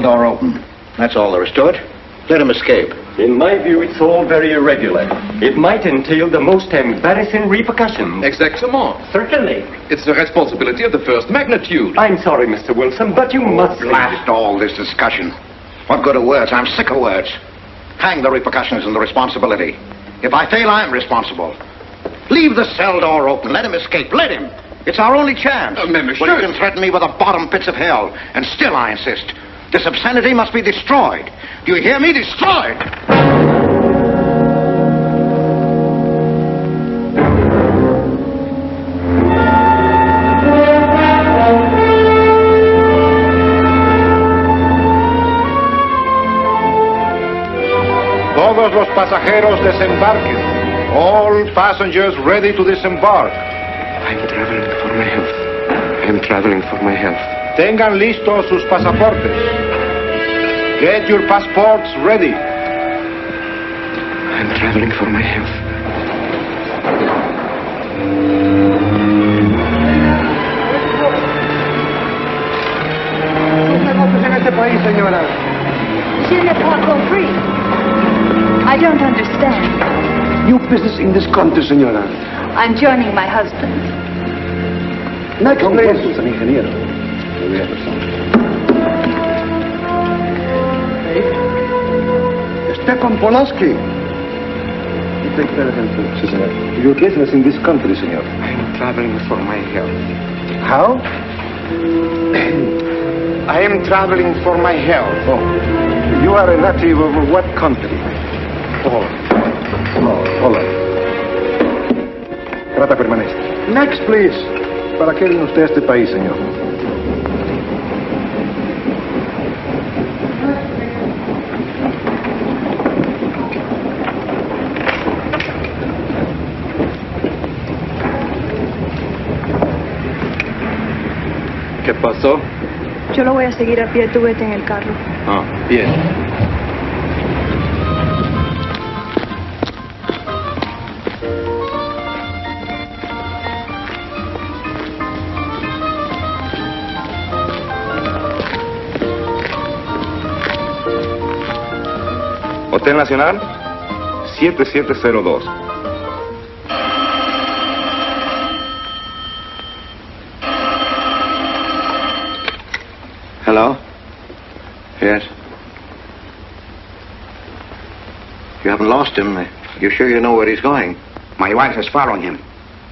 cell door open. That's all there is to it. Let him escape. In my view, it's all very irregular. It might entail the most embarrassing repercussions. Exactement. Certainly. It's the responsibility of the first magnitude. I'm sorry, Mr. Wilson, but you must... Blast all this discussion. What good are words? I'm sick of words. Hang the repercussions and the responsibility. If I fail, I'm responsible. Leave the cell door open. Let him escape. Let him. It's our only chance. Monsieur. Well, you can threaten me with the bottom pits of hell, and still I insist. This obscenity must be destroyed. Do you hear me? Destroyed! Todos los pasajeros desembarquen. All passengers ready to disembark. I'm traveling for my health. I'm traveling for my health. Tengan listos sus pasaportes. Get your passports ready. I'm traveling for my health. en este país, señora? Je n'ai pas compris. I don't understand. New business in this country, señora. I'm joining my husband. Next, please. An ingeniero. Stepan Polaski. You take care of him too, senor. Your business in this country, senor. I'm traveling for my health. How? I am traveling for my health. Oh. You are a native of what country? Holland. Trata permanente. Next, please. ¿Para qué viene usted a este país, señor? ¿Qué pasó? Yo lo voy a seguir a pie, tú vete en el carro. Ah, bien. Hotel Nacional, 7702. Hello? Yes? You haven't lost him. You sure you know where he's going? My wife is following him.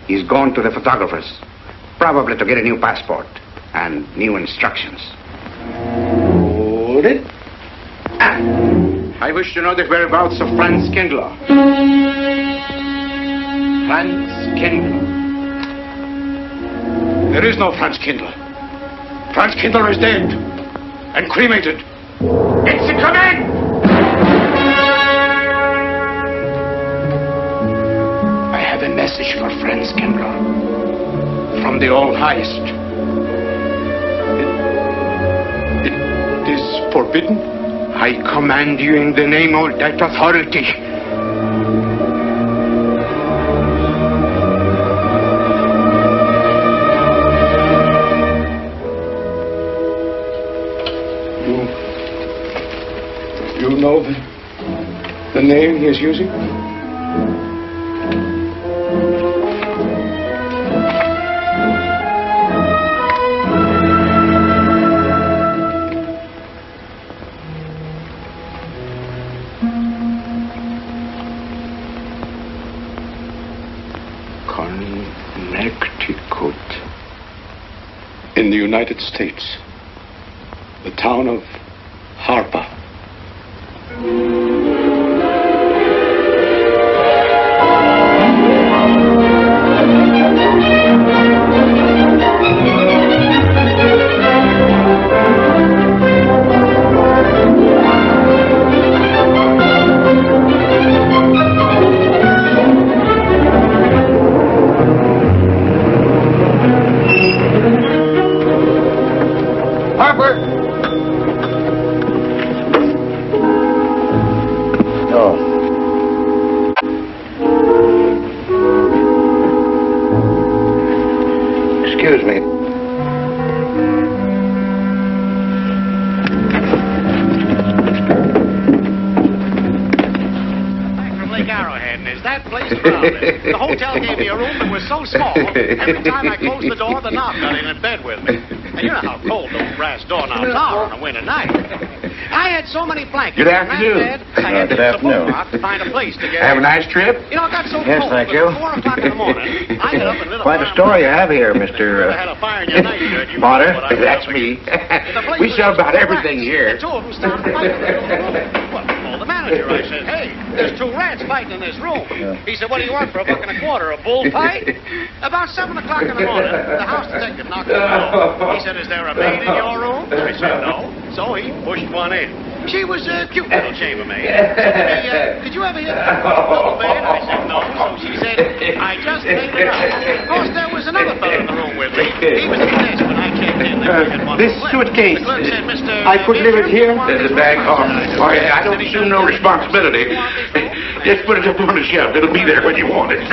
He's gone to the photographer's, probably to get a new passport and new instructions. Hold it. I wish to know the whereabouts of Franz Kindler. Franz Kindler. There is no Franz Kindler. Franz Kindler is dead and cremated. It's a command! I have a message for Franz Kindler from the All-Highest. It is forbidden. I command you in the name of that authority. You know the name he is using? Connecticut. In the United States. The town of Harper. that place crowded. The hotel gave me a room that was so small, every time I closed the door, the knob got in bed with me. And you know how cold those brass doorknobs are on a winter night. I had so many blankets. Good afternoon. Bed, I had Good to afternoon. to find a place to get Have a in. nice trip? You know, it got so Yes, cold. thank that you. at 4 o'clock in the morning, I got up and lit a Quite a fire. story you have here, Mr. Had a fire in your night, you Potter. know what I was That's up me. against. The place We was sell just about full of everything rats. here. And two of them started fighting in the room. Well, I called the manager. I said, hey, there's 2 rats fighting in this room. He said, what do you want for $1.25? A bullfight? About 7 o'clock in the morning, the house detective knocked on the door. He said, is there a maid in your room? I said, no. So he pushed one in. She was a cute little chambermaid. Hey, did you ever hear the little bed? I said, no. So she said, I just made it up. Of course, there was another fellow in the room with me. He was at the desk when I checked in. This suitcase, The clerk said, Mr. I could leave it here? There's There's a bag. Oh, yeah, I don't assume no responsibility. Just put it up on the shelf. It'll be there when you want it.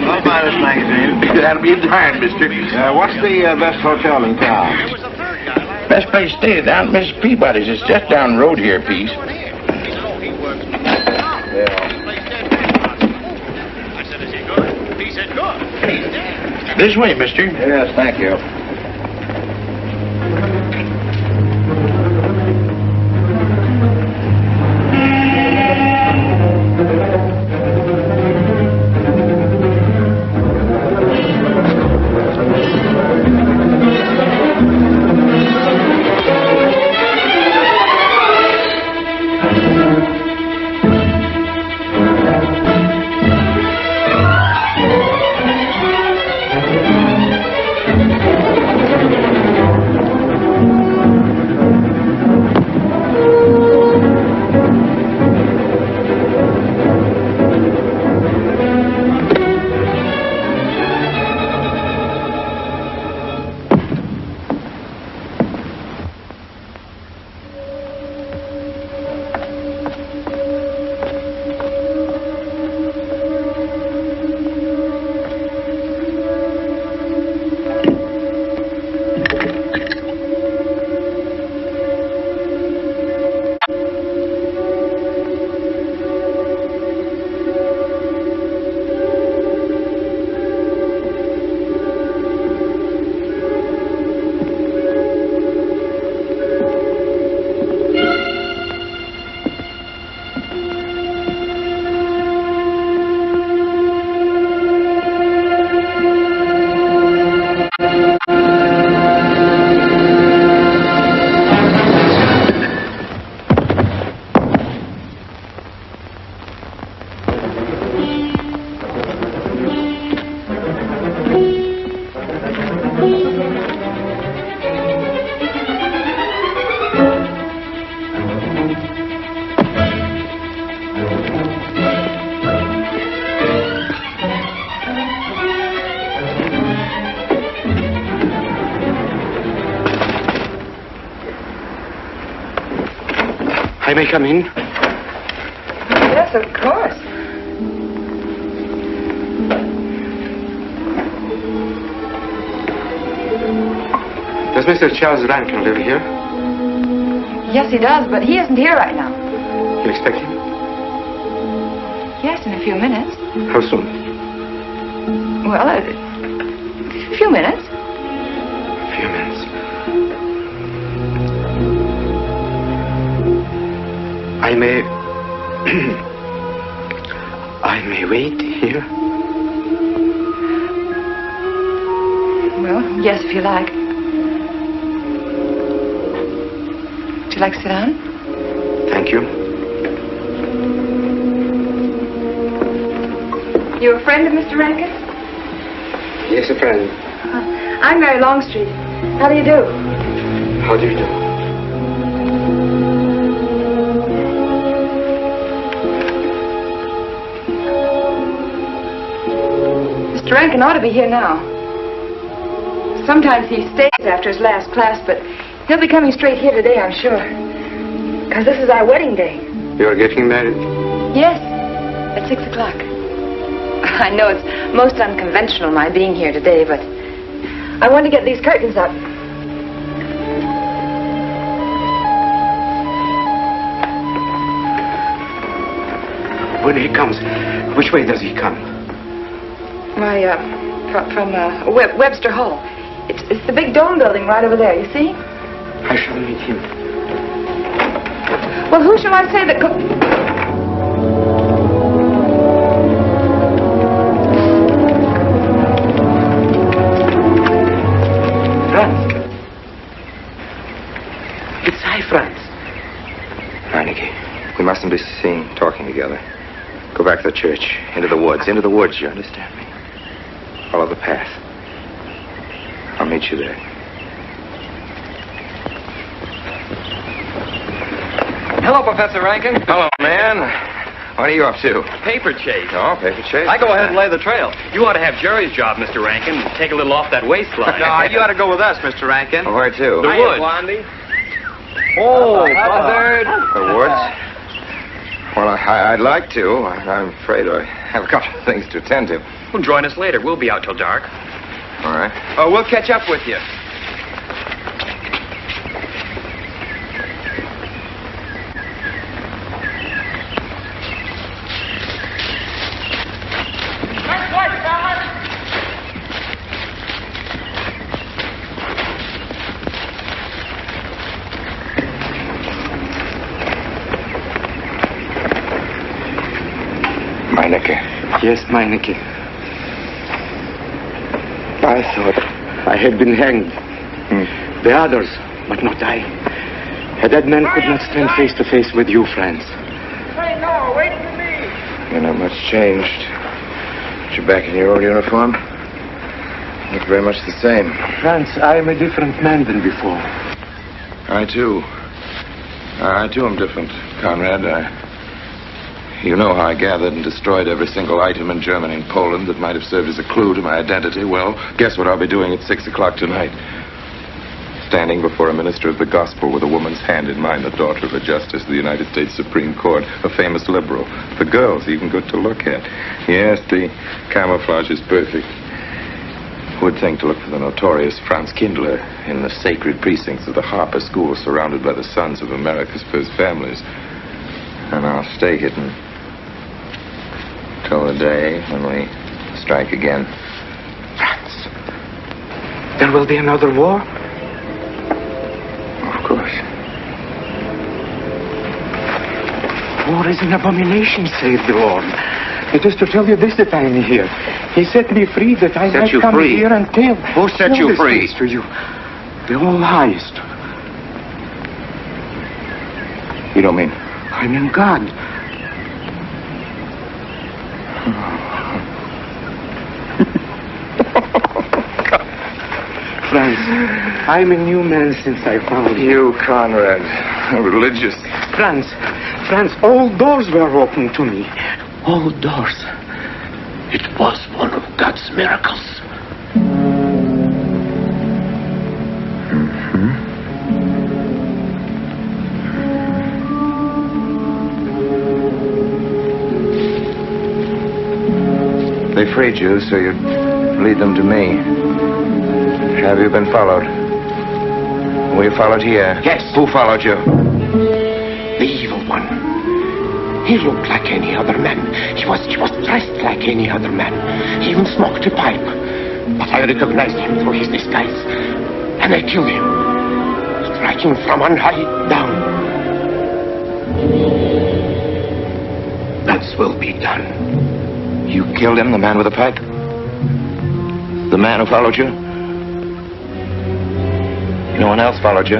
I'll buy this magazine. That'll be in time, mister. What's the best hotel in town? There was a third guy. Best place to stay down at Miss Peabody's. It's just down the road here a piece. He said, oh, he works for the place dead. I said, is he good? He said, good. He's dead. This way, mister. Yes, thank you. I may come in? Yes, of course. Does Mr. Charles Rankin live here? Yes, he does, but he isn't here right now. You expect him? Yes, in a few minutes. How soon? Well, a few minutes. A few minutes. I may... I may wait here? Well, yes, if you like. Would you like to sit down? Thank you. You a friend of Mr. Rankin? Yes, a friend. I'm Mary Longstreet. How do you do? How do you do? Mr. Rankin ought to be here now. Sometimes he stays after his last class, but he'll be coming straight here today, I'm sure. Because this is our wedding day. You're getting married? Yes, at 6 o'clock. I know it's most unconventional, my being here today, but I want to get these curtains up. When he comes, which way does he come? Why, from Webster Hall. It's the big dome building right over there, you see? I shall meet him. Well, who shall I say that Franz. It's I, Franz. Heineke, we mustn't be seen talking together. Go back to the church, into the woods, you understand me? Follow the path. I'll meet you there. Hello, Professor Rankin. Hello, man. What are you up to? Paper chase. Oh, paper chase? I go ahead and lay the trail. You ought to have Jerry's job, Mr. Rankin. Take a little off that waistline. No, you ought to go with us, Mr. Rankin. Where to? The woods. Blondie. Oh, Buzzard. The woods? Well, I'd like to. I'm afraid I have a couple of things to attend to. Well, join us later. We'll be out till dark. All right. Oh, we'll catch up with you. Meineke. Yes, Meineke. I thought I had been hanged. The others, but not I. That man could not stand face to face with you, Franz. Hey, no, wait for me. You're not much changed. But you're back in your old uniform. Look very much the same. Franz, I am a different man than before. I, too. I, too, am different, Conrad. You know how I gathered and destroyed every single item in Germany and Poland that might have served as a clue to my identity. Well, guess what I'll be doing at 6 o'clock tonight? Standing before a minister of the gospel with a woman's hand in mine, the daughter of a justice of the United States Supreme Court, a famous liberal. The girl's even good to look at. Yes, the camouflage is perfect. Who would think to look for the notorious Franz Kindler in the sacred precincts of the Harper School, surrounded by the sons of America's first families? And I'll stay hidden till the day when we strike again. Franz, there will be another war? Of course. War is an abomination, saith the Lord. It is to tell you this that I am here. He set me free that I might come here and tell. Who set you free? To you. The All-Highest. You don't mean? I mean God. Franz, I'm a new man since I found you. You, Conrad, religious. Franz, all doors were open to me. All doors. It was one of God's miracles. They freed you, so you'd lead them to me. Have you been followed? Were you followed here? Yes. Who followed you? The evil one. He looked like any other man. He was dressed like any other man. He even smoked a pipe. But I recognized him through his disguise. And I killed him. Striking from on high down. That will be done. You killed him, the man with the pipe? The man who followed you? No one else followed you?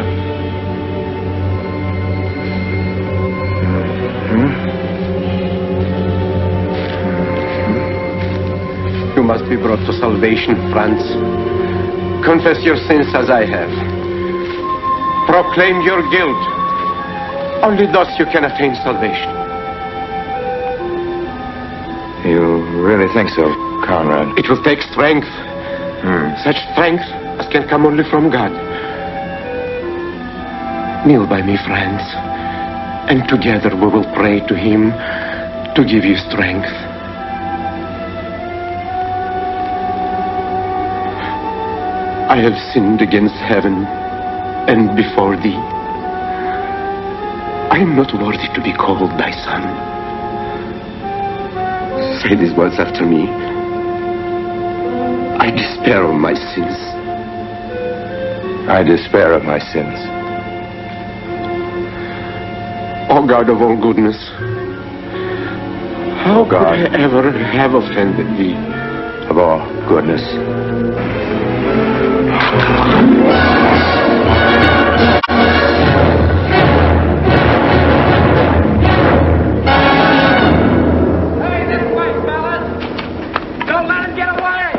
You must be brought to salvation, Franz. Confess your sins as I have. Proclaim your guilt. Only thus you can attain salvation. You really think so, Conrad? It will take strength. Such strength as can come only from God. Kneel by me, Franz, and together we will pray to Him to give you strength. I have sinned against heaven and before thee. I am not worthy to be called thy son. say these words after me. I despair of my sins. I despair of my sins. O God of all goodness, how could I ever have offended thee? Of all goodness. Hey, this way, fellas! Don't let him get away!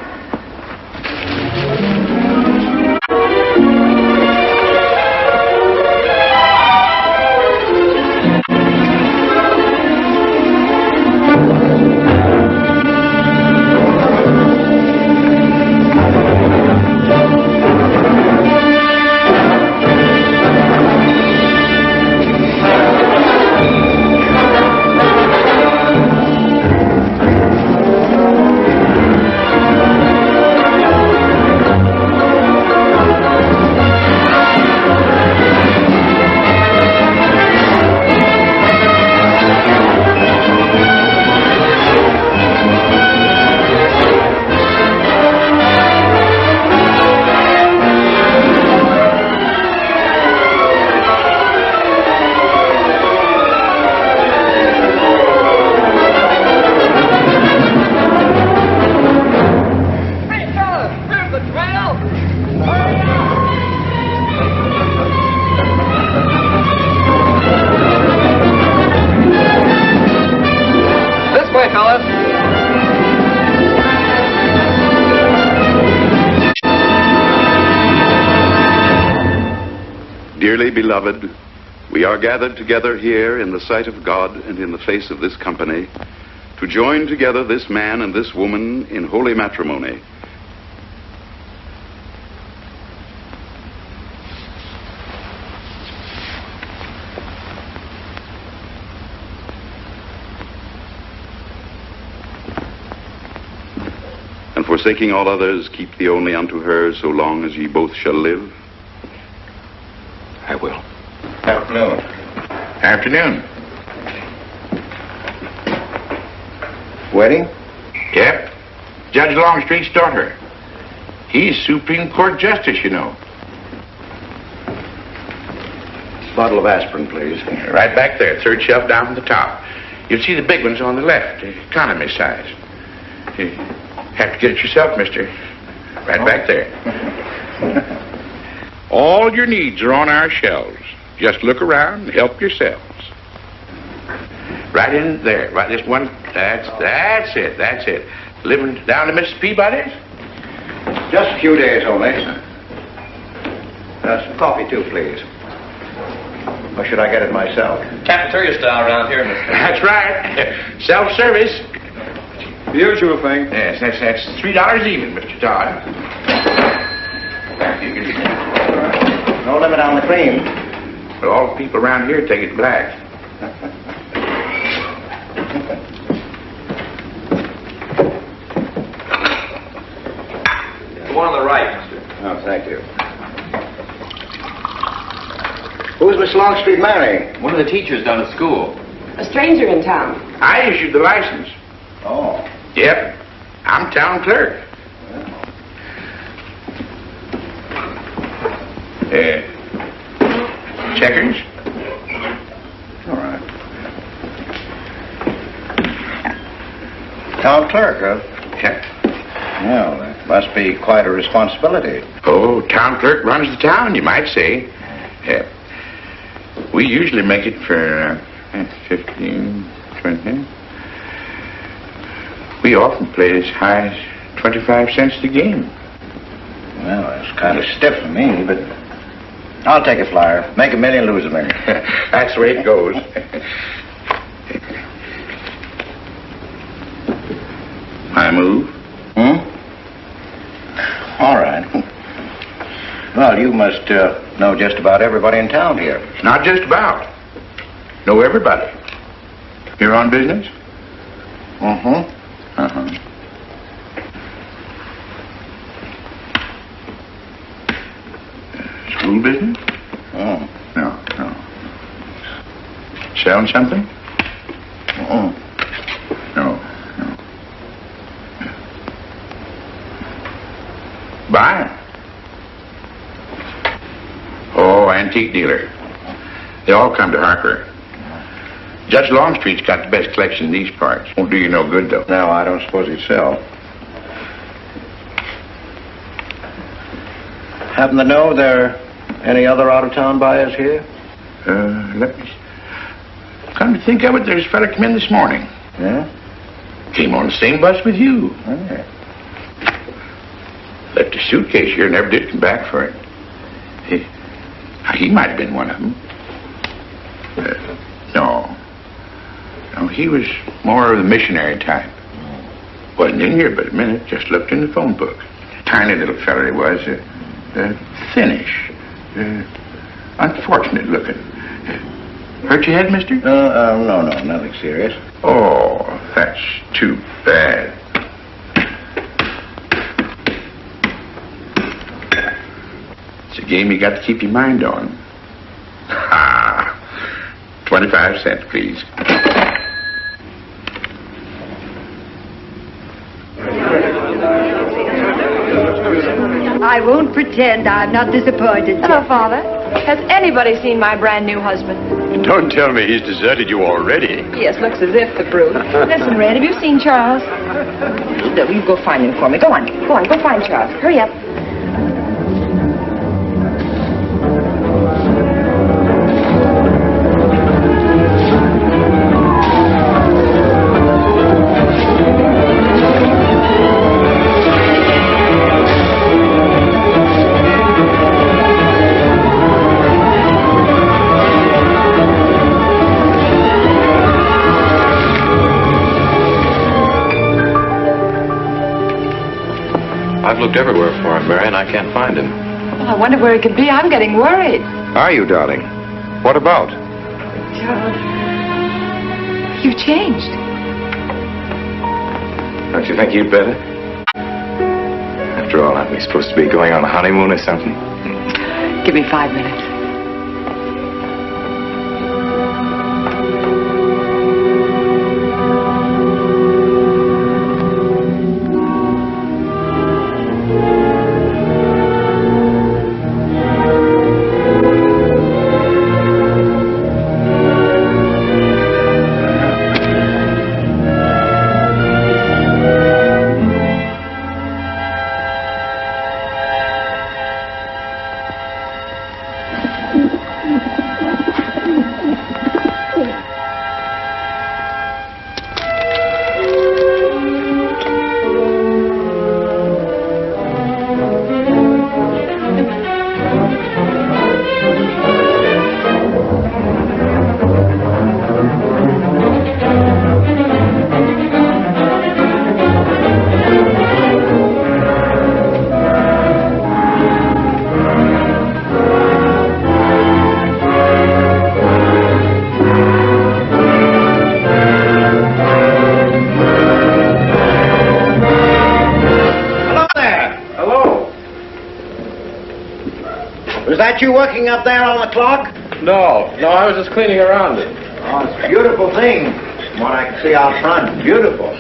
Dearly beloved, we are gathered together here in the sight of God and in the face of this company to join together this man and this woman in holy matrimony. And forsaking all others, keep thee only unto her so long as ye both shall live. I will. Afternoon. Afternoon. Wedding? Yep. Judge Longstreet's daughter. He's Supreme Court Justice, you know. Bottle of aspirin, please. Right back there, third shelf down from the top. You'll see the big ones on the left, the economy size. You have to get it yourself, mister. Right back there. All your needs are on our shelves. Just look around and help yourselves. Right in there. Right this one. That's it. That's it. Living down to Mrs. Peabody's? Just a few days only. Some coffee, too, please. Or should I get it myself? Cafeteria style around here, mister. That's right. Self-service. The usual thing. Yes, that's $3 even, Mr. Todd. No limit on the cream. But all the people around here take it black. The one on the right, mister. Oh, thank you. Who's Miss Longstreet marrying? One of the teachers down at school. A stranger in town. I issued the license. Oh. Yep. I'm town clerk. Checkers? All right. Town clerk, huh? Yeah. Well, that must be quite a responsibility. Oh, town clerk runs the town, you might say. Yeah. We usually make it for 15, 20. We often play as high as 25 cents a game. Well, that's kind of stiff for me, but I'll take a flyer. Make $1 million, lose $1 million. That's the way it goes. I move. All right. Well, you must know just about everybody in town here. Not just about. Know everybody. You're on business? Mm-hmm. Uh-huh. School business? Oh. No. Selling something? Mm-mm. No. Buy? Oh, antique dealer. They all come to Harker. Judge Longstreet's got the best collection in these parts. Won't do you no good, though. No, I don't suppose he'd sell. Happen to know there are any other out-of-town buyers here? Let me... Come to think of it, there's a fella come in this morning. Yeah? Came on the same bus with you. Oh, yeah. Left a suitcase here, never did come back for it. He might have been one of them. No, he was more of the missionary type. Wasn't in here but a minute, just looked in the phone book. Tiny little fella he was, thinnish, unfortunate looking. Hurt your head, mister? No, nothing serious. Oh, that's too bad. It's a game you got to keep your mind on. Ha! 25 cents, please. I won't pretend I'm not disappointed. Hello, Father. Has anybody seen my brand new husband? Don't tell me he's deserted you already. Yes, looks as if, the brute. Listen, Red, have you seen Charles? No, you go find him for me. Go on, go find Charles. Hurry up. I've looked everywhere for him, Mary, and I can't find him. Well, I wonder where he could be. I'm getting worried. Are you, darling? What about? Charles, you've changed. Don't you think you'd better? After all, aren't we supposed to be going on a honeymoon or something? Give me 5 minutes. Was that you working up there on the clock? No, I was just cleaning around it. Oh, it's a beautiful thing. From what I can see out front, beautiful.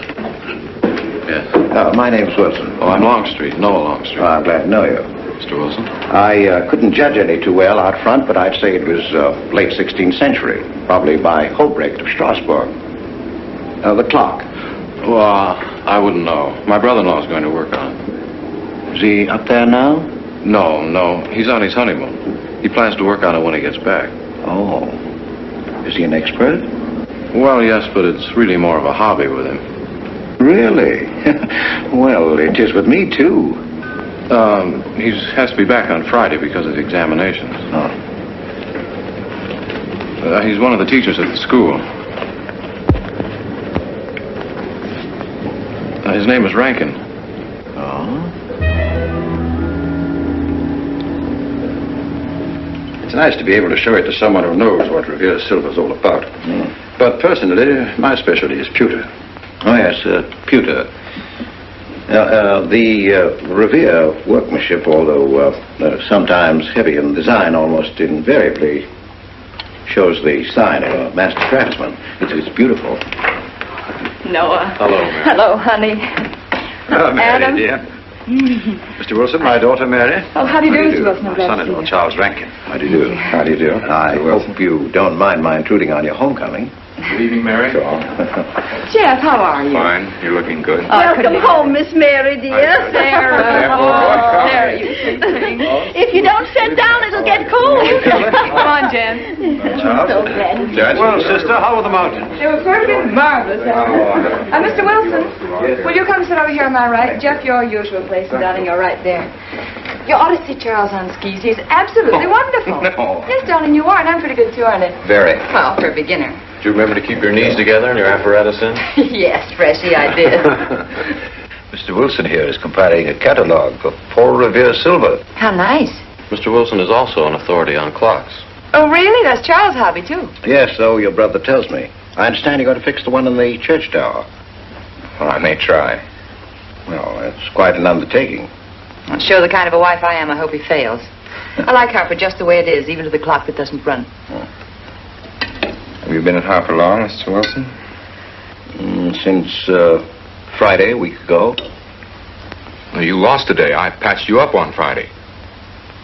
Yes. My name's Wilson. Oh, I'm Longstreet, Noah Longstreet. I'm glad to know you. Mr. Wilson? I couldn't judge any too well out front, but I'd say it was late 16th century, probably by Hobrecht of Strasbourg. The clock. Well, I wouldn't know. My brother-in-law's going to work on it. Is he up there now? No. He's on his honeymoon. He plans to work on it when he gets back. Oh. Is he an expert? Well, yes, but it's really more of a hobby with him. Really? Well, it is with me, too. He has to be back on Friday because of the examinations. Oh. He's one of the teachers at the school. His name is Rankin. Oh? It's nice to be able to show it to someone who knows what Revere silver's all about. Mm. But personally, my specialty is pewter. Oh, yes, pewter. The Revere workmanship, although sometimes heavy in design, almost invariably shows the sign of a master craftsman. It's beautiful. Noah. Hello, Mary. Hello, honey. Oh, Mary, Adam. dear. Mr. Wilson, my daughter Mary. Oh, how do you do, Mr. Wilson? I'm My glad to see son-in-law, you. Charles Rankin. How do you do? How do you do? I hope you don't mind my intruding on your homecoming. Good evening, Mary. Jeff, how are you? Fine. You're looking good. Welcome home, Miss Mary, dear. Sarah. Oh, Sarah, you sweet thing. If you don't sit down, it'll get cold. Come on, Jen. So glad. Well, sister, how were the mountains? They were perfectly marvelous. Mr. Wilson, will you come sit over here on my right? Jeff, your usual place, and darling, you're right there. You ought to see Charles on skis. He's absolutely wonderful. No. Yes, darling, you are, and I'm pretty good too, aren't I? Very. Well, for a beginner. Do you remember to keep your knees together and your apparatus in? Yes, Freshy, I did. Mr. Wilson here is compiling a catalog for Paul Revere Silver. How nice. Mr. Wilson is also an authority on clocks. Oh, really? That's Charles' hobby, too. Yes, so your brother tells me. I understand you're going to fix the one in the church tower. Well, I may try. Well, that's quite an undertaking. Well, show the kind of a wife I am, I hope he fails. I like Harper just the way it is, even to the clock that doesn't run. Have you been at Harper long, Mr. Wilson? Since Friday, a week ago. Well, you lost today. I patched you up on Friday.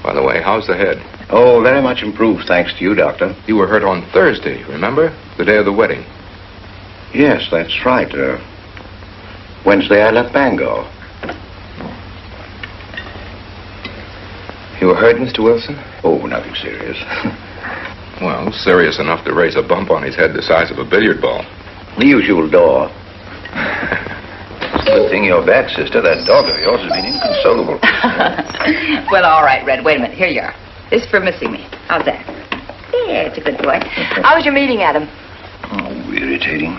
By the way, how's the head? Oh, very much improved, thanks to you, Doctor. You were hurt on Thursday, remember? The day of the wedding. Yes, that's right. Wednesday, I left Bangor. You were hurt, Mr. Wilson? Oh, nothing serious. Well, serious enough to raise a bump on his head the size of a billiard ball. The usual door. Good thing you're back, sister. That dog of yours has been inconsolable. Well, all right, Red. Wait a minute. Here you are. This is for missing me. How's that? Yeah, it's a good boy. How was your meeting, Adam? Oh, irritating.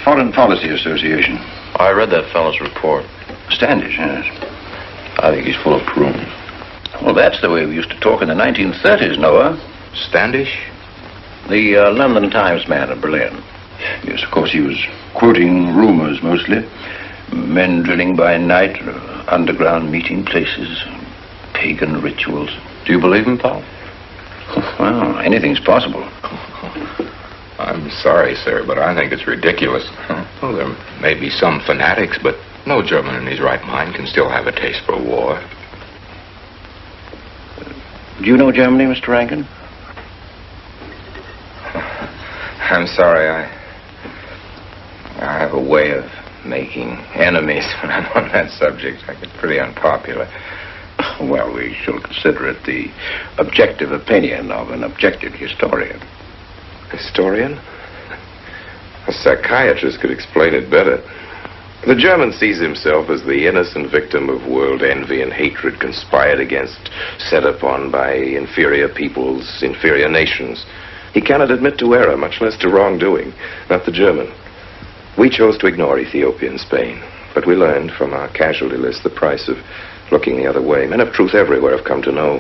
Foreign Policy Association. I read that fellow's report. Standish, yes. I think he's full of prunes. Well, that's the way we used to talk in the 1930s, Noah. Standish? The London Times man of Berlin. Yes, of course, he was quoting rumors mostly. Men drilling by night, underground meeting places, pagan rituals. Do you believe him, Paul? Well, anything's possible. I'm sorry, sir, but I think it's ridiculous. Well, there may be some fanatics, but no German in his right mind can still have a taste for war. Do you know Germany, Mr. Rankin? I'm sorry, I have a way of making enemies when I'm on that subject. I get pretty unpopular. Well, we shall consider it the objective opinion of an objective historian. Historian? A psychiatrist could explain it better. The German sees himself as the innocent victim of world envy and hatred conspired against, set upon by inferior peoples, inferior nations. He cannot admit to error, much less to wrongdoing. Not the German. We chose to ignore Ethiopia and Spain, but we learned from our casualty list the price of looking the other way. Men of truth everywhere have come to know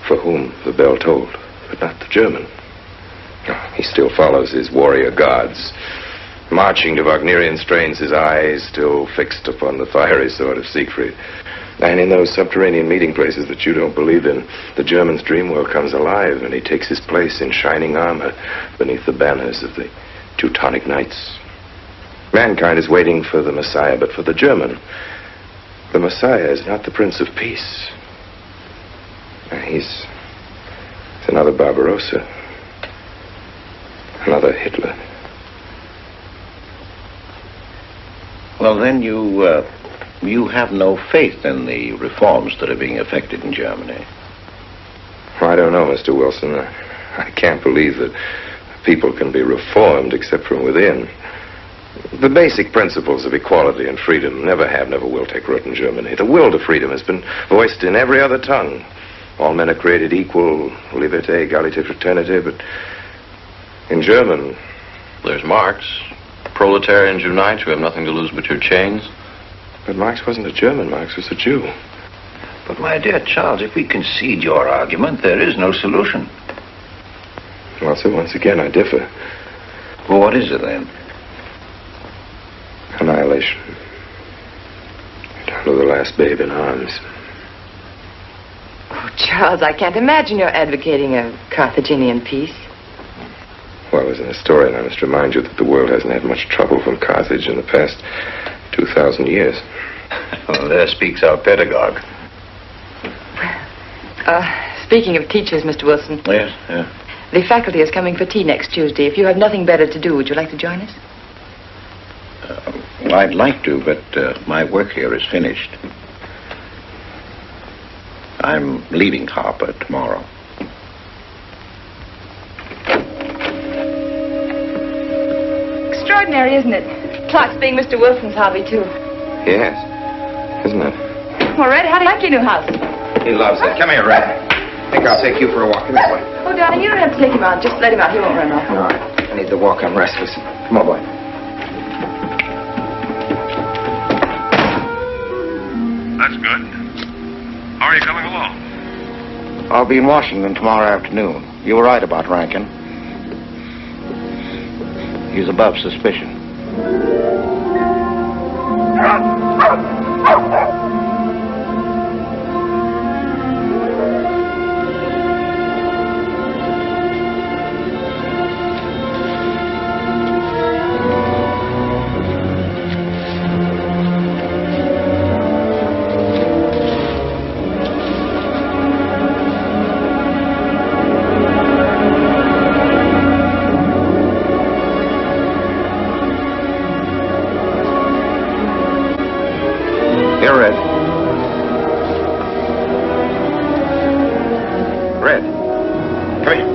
for whom the bell tolled, but not the German. He still follows his warrior gods, marching to Wagnerian strains, his eyes still fixed upon the fiery sword of Siegfried. And in those subterranean meeting places that you don't believe in, the German's dream world comes alive, and he takes his place in shining armor beneath the banners of the Teutonic Knights. Mankind is waiting for the Messiah, but for the German, the Messiah is not the Prince of Peace. He's another Barbarossa, another Hitler. Well, then you have no faith in the reforms that are being effected in Germany. Well, I don't know, Mr. Wilson. I can't believe that people can be reformed except from within. The basic principles of equality and freedom never have, never will take root in Germany. The will to freedom has been voiced in every other tongue. All men are created equal, liberté, égalité, fraternité, but in German... There's Marx. Proletarians unite, you have nothing to lose but your chains. But Marx wasn't a German, Marx was a Jew. But, my dear Charles, if we concede your argument, there is no solution. Well, so once again, I differ. Well, what is it, then? Annihilation. Down to the last babe in arms. Oh, Charles, I can't imagine you're advocating a Carthaginian peace. Well, as an historian, I must remind you that the world hasn't had much trouble from Carthage in the past 2,000 years. Well, there speaks our pedagogue. Speaking of teachers, Mr. Wilson. Yes, yeah. The faculty is coming for tea next Tuesday. If you have nothing better to do, would you like to join us? Well, I'd like to, but my work here is finished. I'm leaving Harper tomorrow. Extraordinary, isn't it? Clocks being Mr. Wilson's hobby, too. Yes, isn't it? Well, Red, how do you like your new house? He loves it. Come here, Red. I think I'll take you for a walk. Come here, boy. Oh, darling, you don't have to take him out. Just let him out. He won't run off. All right. I need to walk. I'm restless. Come on, boy. That's good. How are you coming along? I'll be in Washington tomorrow afternoon. You were right about Rankin. He's above suspicion. Here, Red. Red. Come here.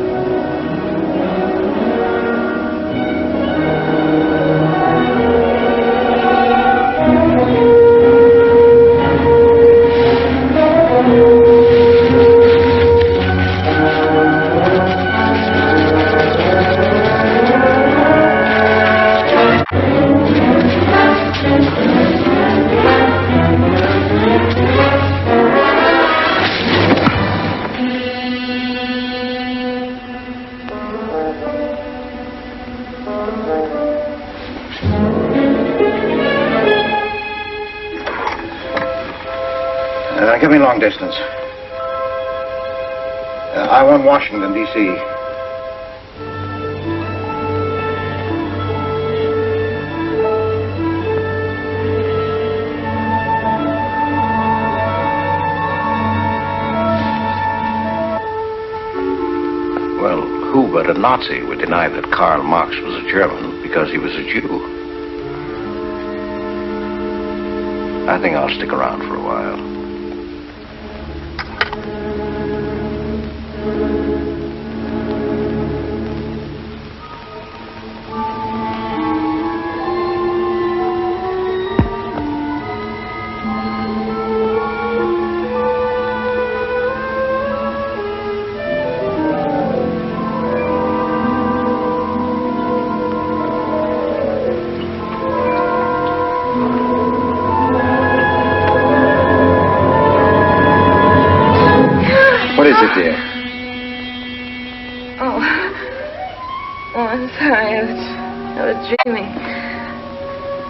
Give me long distance. I want Washington, D.C. Well, who but a Nazi would deny that Karl Marx was a German because he was a Jew? I think I'll stick around for a while.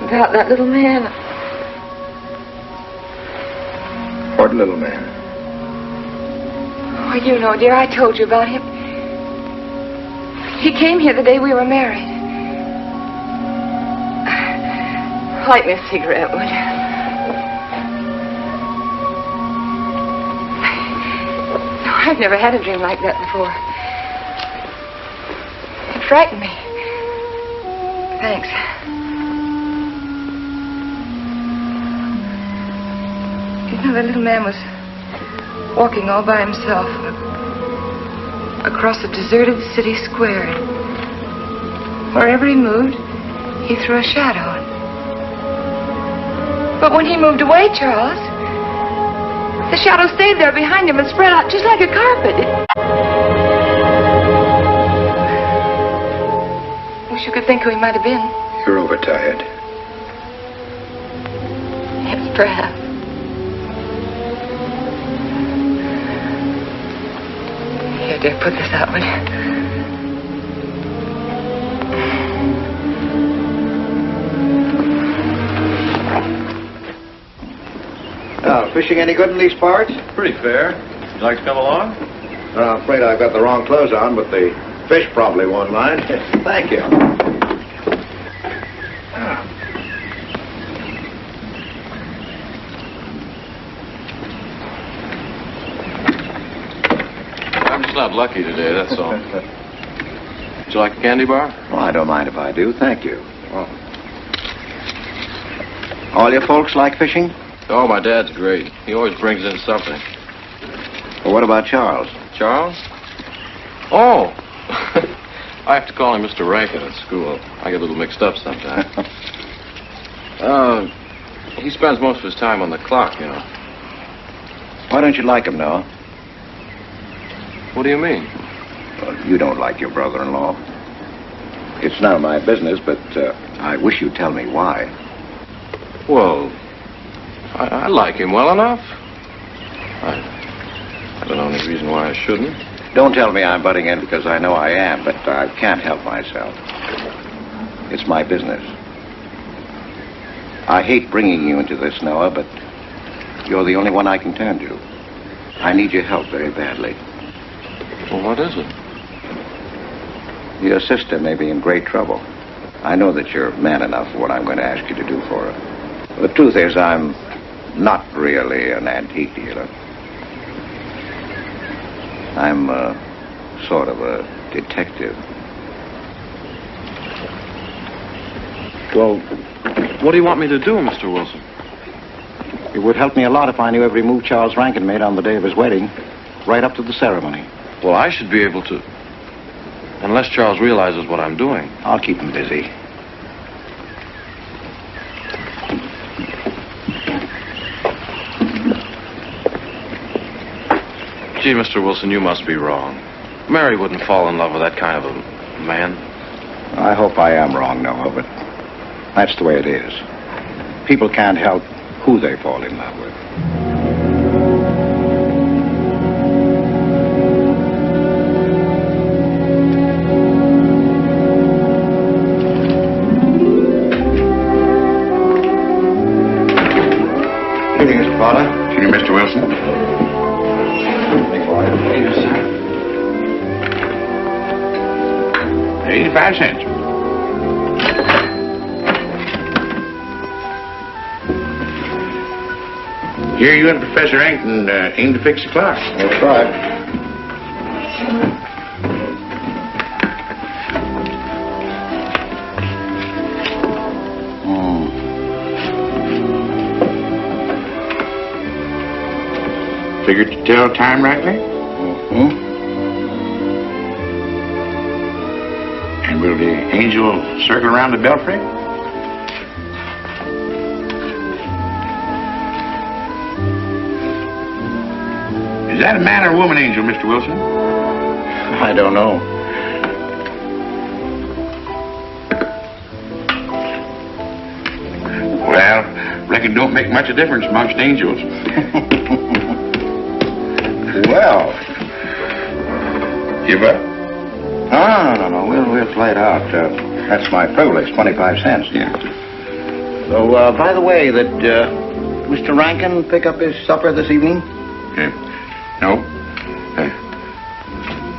About that little man. What little man? Oh, you know, dear, I told you about him. He came here the day we were married. Light me a cigarette, would you? No, I've never had a dream like that before. It frightened me. Thanks. You know, the little man was walking all by himself across a deserted city square. Wherever he moved, he threw a shadow. But when he moved away, Charles, the shadow stayed there behind him and spread out just like a carpet. Wish you could think who he might have been. You're overtired. Yes, perhaps. Here, dear, put this out, will you? Now, fishing any good in these parts? Pretty fair. You like to come along? I'm afraid I've got the wrong clothes on, but the fish probably won't mind. Thank you. lucky today, that's all. Would you like a candy bar? Well, I don't mind if I do. Thank you. Oh. All your folks like fishing? Oh, my dad's great. He always brings in something. Well, what about Charles? Charles? Oh! I have to call him Mr. Rankin at school. I get a little mixed up sometimes. He spends most of his time on the clock, you know. Why don't you like him, Noah? What do you mean? Well, you don't like your brother-in-law. It's none of my business, but I wish you'd tell me why. Well, I like him well enough. I don't know any reason why I shouldn't. Don't tell me I'm butting in because I know I am, but I can't help myself. It's my business. I hate bringing you into this, Noah, but you're the only one I can turn to. I need your help very badly. Well, what is it? Your sister may be in great trouble. I know that you're man enough for what I'm going to ask you to do for her. The truth is, I'm not really an antique dealer. I'm sort of a detective. Well, what do you want me to do, Mr. Wilson? It would help me a lot if I knew every move Charles Rankin made on the day of his wedding, right up to the ceremony. Well, I should be able to, unless Charles realizes what I'm doing. I'll keep him busy. Gee, Mr. Wilson, you must be wrong. Mary wouldn't fall in love with that kind of a man. I hope I am wrong, Noah, but that's the way it is. People can't help who they fall in love with. Good evening, Mr. Potter. Good evening, Mr. Wilson. Yes, sir. 85 cents. Here you and Professor Ankton aim to fix the clock. That's right. Figured to tell time rightly? Mm-hmm. And will the angel circle around the belfry? Is that a man or a woman angel, Mr. Wilson? I don't know. Well, reckon don't make much of a difference amongst angels. Well. Give up? No. We'll play it out. That's my privilege, 25 cents. Yeah. So, by the way, did Mr. Rankin pick up his supper this evening? No.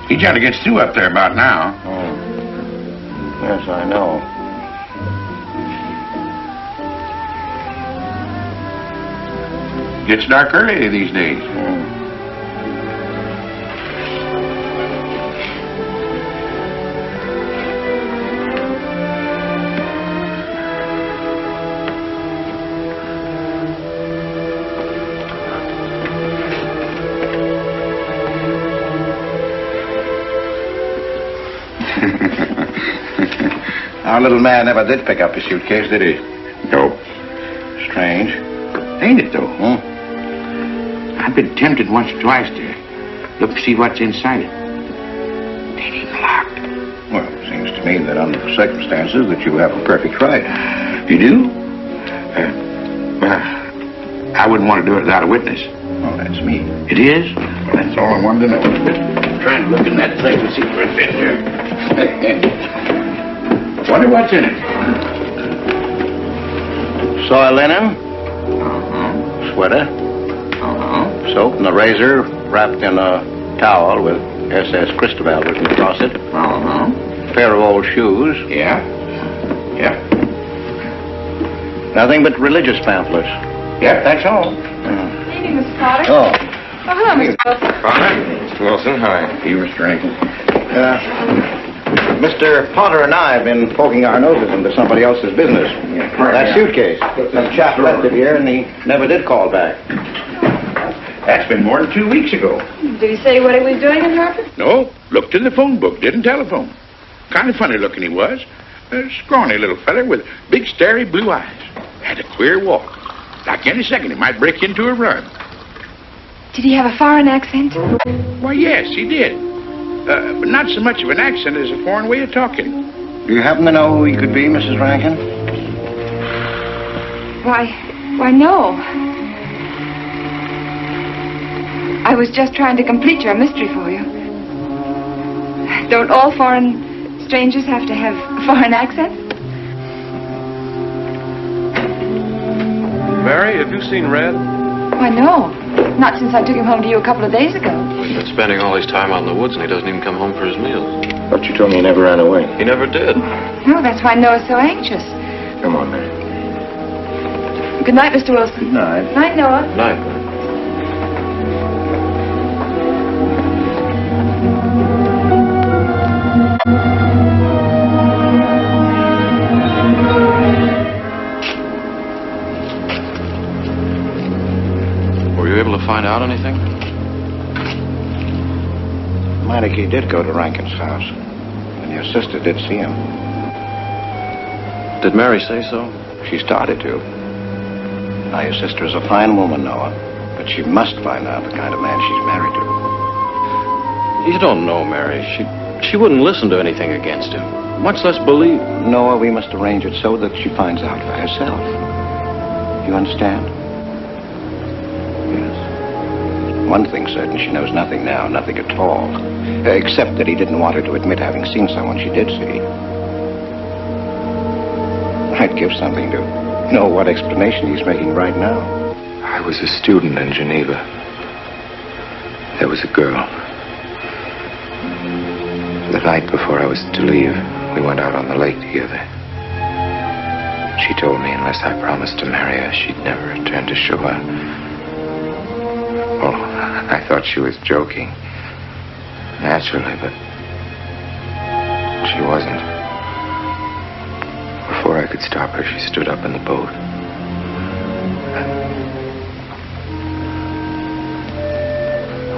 He tried to get through up there about now. Oh. Yes, I know. Gets dark early these days. Our little man never did pick up his suitcase, did he? Nope. Strange. Ain't it, though? I've been tempted once or twice to look to see what's inside it. It ain't even locked. Well, it seems to me that under the circumstances that you have a perfect right. You do? Well, I wouldn't want to do it without a witness. Oh, that's me. It is? Well, that's all I wanted to know. I'm trying to look in that thing to see for a fit here. Wonder what's in it. Soil linen. Sweater. Soap and a razor wrapped in a towel with SS Cristobal written across it. Pair of old shoes. Yeah. Nothing but religious pamphlets. Yeah, that's all. Good evening, Mr. Potter. Oh. Oh, hello, Mr. Wilson. Father? Mr. Wilson, hi. You, Mr. Rankin. Mr. Potter and I have been poking our noses into somebody else's business. That suitcase. Some chap left it here, and he never did call back. That's been more than 2 weeks ago. Did he say what he was doing in Harper? No, looked in the phone book, didn't telephone. Kind of funny looking he was. A scrawny little feller with big, starry blue eyes. Had a queer walk. Like any second, he might break into a run. Did he have a foreign accent? Why, yes, he did. But not so much of an accent as a foreign way of talking. Do you happen to know who he could be, Mrs. Rankin? Why, no. I was just trying to complete your mystery for you. Don't all foreign strangers have to have foreign accents? Mary, have you seen Red? Why, no. Not since I took him home to you a couple of days ago. He's been spending all his time out in the woods, and he doesn't even come home for his meals. But you told me he never ran away. He never did. No, that's why Noah's so anxious. Come on, Mary. Good night, Mr. Wilson. Good night. Night, Noah. Night. Were you able to find out anything? Meineke did go to Rankin's house, and your sister did see him. Did Mary say so? She started to. Now, your sister is a fine woman, Noah, but she must find out the kind of man she's married to. You don't know, Mary. She wouldn't listen to anything against him, much less believe. Noah, we must arrange it so that she finds out for herself. You understand? Yes. One thing's certain, she knows nothing now, nothing at all. Except that he didn't want her to admit having seen someone she did see. I'd give something to know what explanation he's making right now. I was a student in Geneva. There was a girl. The night before I was to leave, we went out on the lake together. She told me unless I promised to marry her, she'd never return to shore. Well, I thought she was joking. Naturally, but she wasn't. Before I could stop her, she stood up in the boat.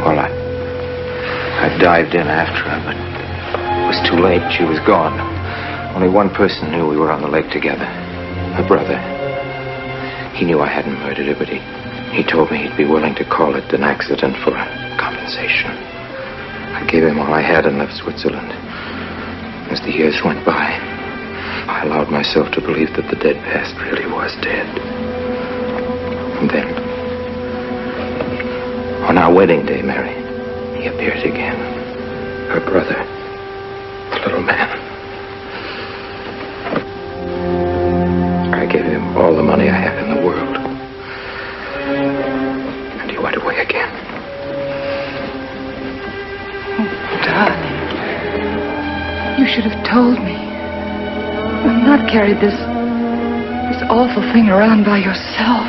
Well, I dived in after her, but it was too late. She was gone. Only one person knew we were on the lake together. Her brother. He knew I hadn't murdered her, but he told me he'd be willing to call it an accident for compensation. I gave him all I had and left Switzerland. As the years went by, I allowed myself to believe that the dead past really was dead. And then, on our wedding day, Mary, he appeared again. Her brother, the little man. I gave him all the money I have in the world. And he went away again. Oh, darling. You should have told me. And not carried this awful thing around by yourself.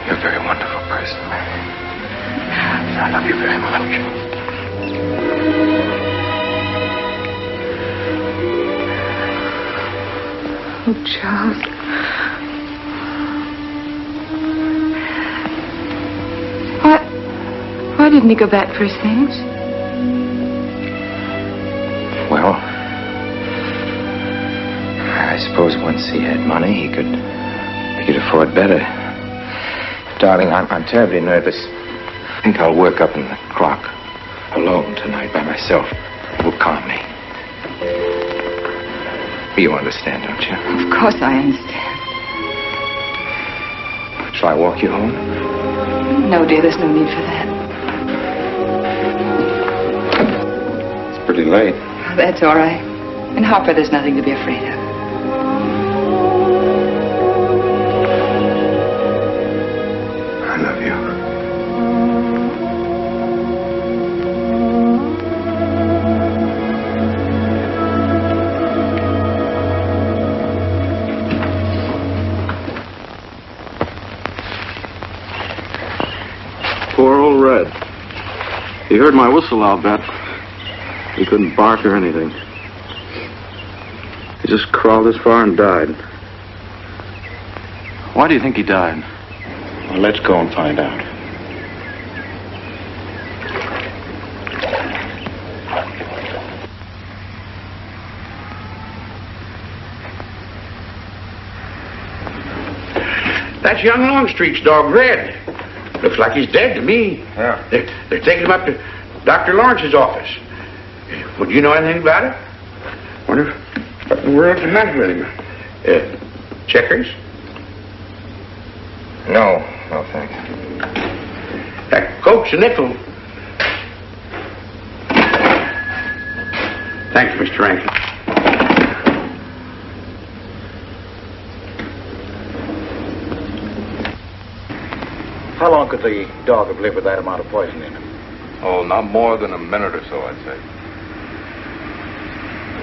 You're a very wonderful person, Mary. I love you very much. Oh, Charles. Why didn't he go back for his things? Well, I suppose once he had money, he could afford better. Darling, I'm terribly nervous. I think I'll work up in the clock alone tonight by myself. It will calm me. You understand, don't you? Of course I understand. Shall I walk you home? No, dear, there's no need for that. It's pretty late. That's all right. In Harper, there's nothing to be afraid of. I love you. heard my whistle, I'll bet. He couldn't bark or anything. He just crawled this far and died. Why do you think he died? Well, let's go and find out. That's young Longstreet's dog, Red. Looks like he's dead to me. Yeah. They're taking him up to Dr. Lawrence's office. Would you know anything about it? Wonder what in the world's the matter with him? Checkers? No, thank you. That Coke's a nickel. Thank you, Mr. Rankin. How long could the dog have lived with that amount of poison in him? Oh, not more than a minute or so, I'd say.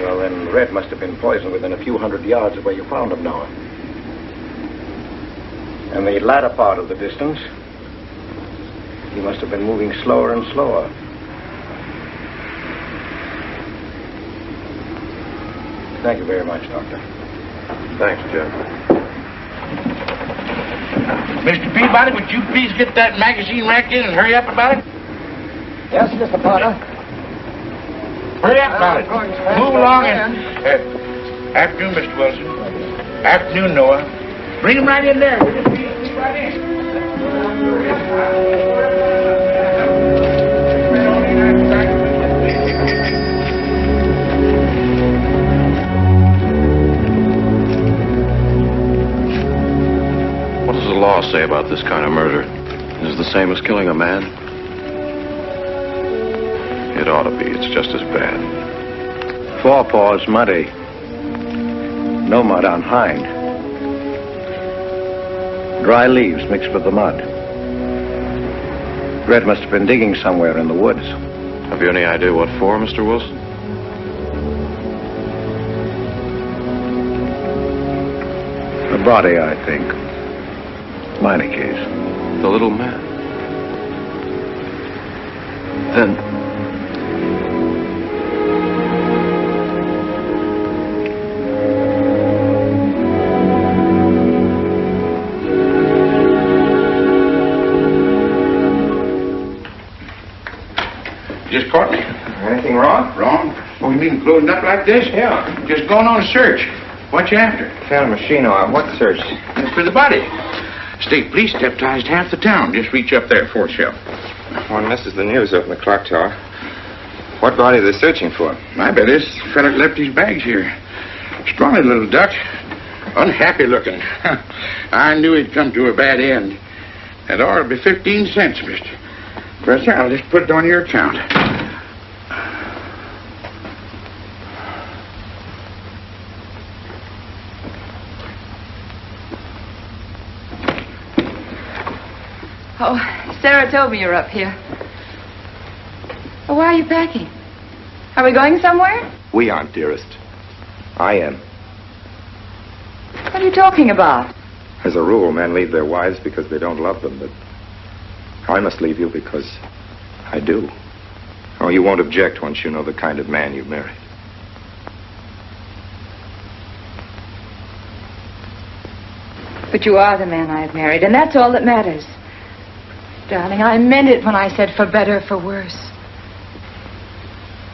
Well, then Red must have been poisoned within a few hundred yards of where you found him, Noah. And the latter part of the distance, he must have been moving slower and slower. Thank you very much, Doctor. Thanks, Jeff. Mr. Peabody, would you please get that magazine racked in and hurry up about it? Yes, Mr. Potter. Hurry up about it. Move along and... afternoon, Mr. Wilson. Afternoon, Noah. Bring him right in there. Will you please? Right in. What does the law say about this kind of murder? Is it the same as killing a man? It ought to be. It's just as bad. Forepaw's muddy. No mud on hind. Dry leaves mixed with the mud. Red must have been digging somewhere in the woods. Have you any idea what for, Mr. Wilson? The body, I think. Minor case. The little man. Then... Just caught me. Anything wrong? Wrong? Oh, you mean closing up like this? Yeah. Just going on a search. What you after? Found a machine on what search? For the body. State police deputized half the town. Just reach up there, fourth shelf. One misses the news up in the clock tower. What body are they searching for? I bet this fella left his bags here. Scrawny little duck. Unhappy looking. I knew he'd come to a bad end. That ought to be 15 cents, mister. Professor, I'll just put it on your account. Oh, Sarah told me you're up here. Oh, why are you packing? Are we going somewhere? We aren't, dearest. I am. What are you talking about? As a rule, men leave their wives because they don't love them, but I must leave you because I do. Oh, you won't object once you know the kind of man you've married. But you are the man I've married, and that's all that matters. Darling, I meant it when I said for better, for worse.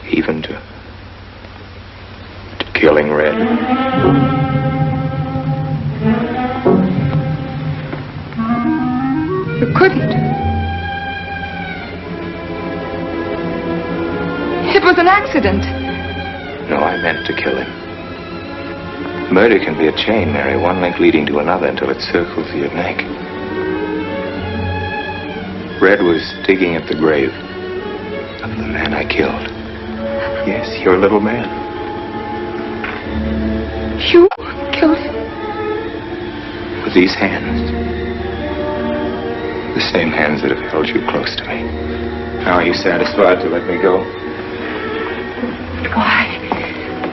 Even to killing Red. You couldn't. It was an accident. No, I meant to kill him. Murder can be a chain, Mary, one link leading to another until it circles your neck. Red was digging at the grave of the man I killed. Yes, your little man. You killed him? With these hands. The same hands that have held you close to me. Now are you satisfied to let me go? Why?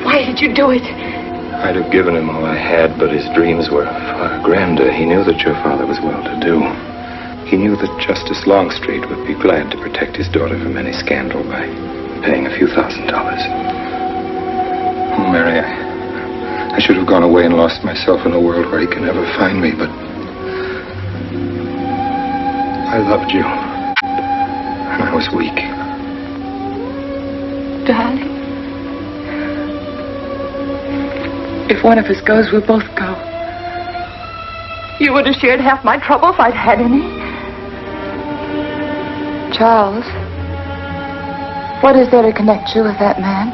Why did you do it? I'd have given him all I had, but his dreams were far grander. He knew that your father was well-to-do. He knew that Justice Longstreet would be glad to protect his daughter from any scandal by paying a few $1,000s. Oh, Mary, I should have gone away and lost myself in a world where he can never find me, but I loved you, and I was weak. Darling, if one of us goes, we'll both go. You would have shared half my trouble if I'd had any. Charles, what is there to connect you with that man?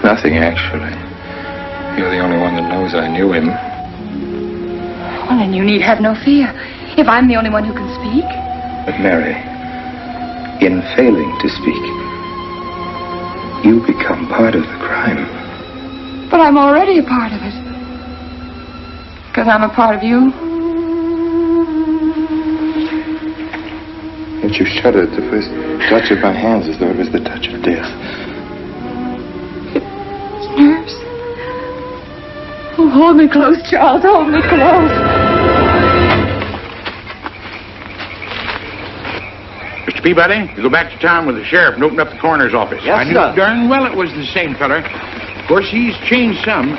Nothing, actually. You're the only one that knows I knew him. Well, then you need have no fear. If I'm the only one who can speak. But Mary, in failing to speak, you become part of the crime. But I'm already a part of it. Because I'm a part of you. Yet you shuddered at the first touch of my hands as though it was the touch of death. Nerves. Oh, hold me close, Charles. Hold me close. Mr. Peabody, you go back to town with the sheriff and open up the coroner's office. Yes, I knew sir. darn well it was the same feller. Of course, he's changed some.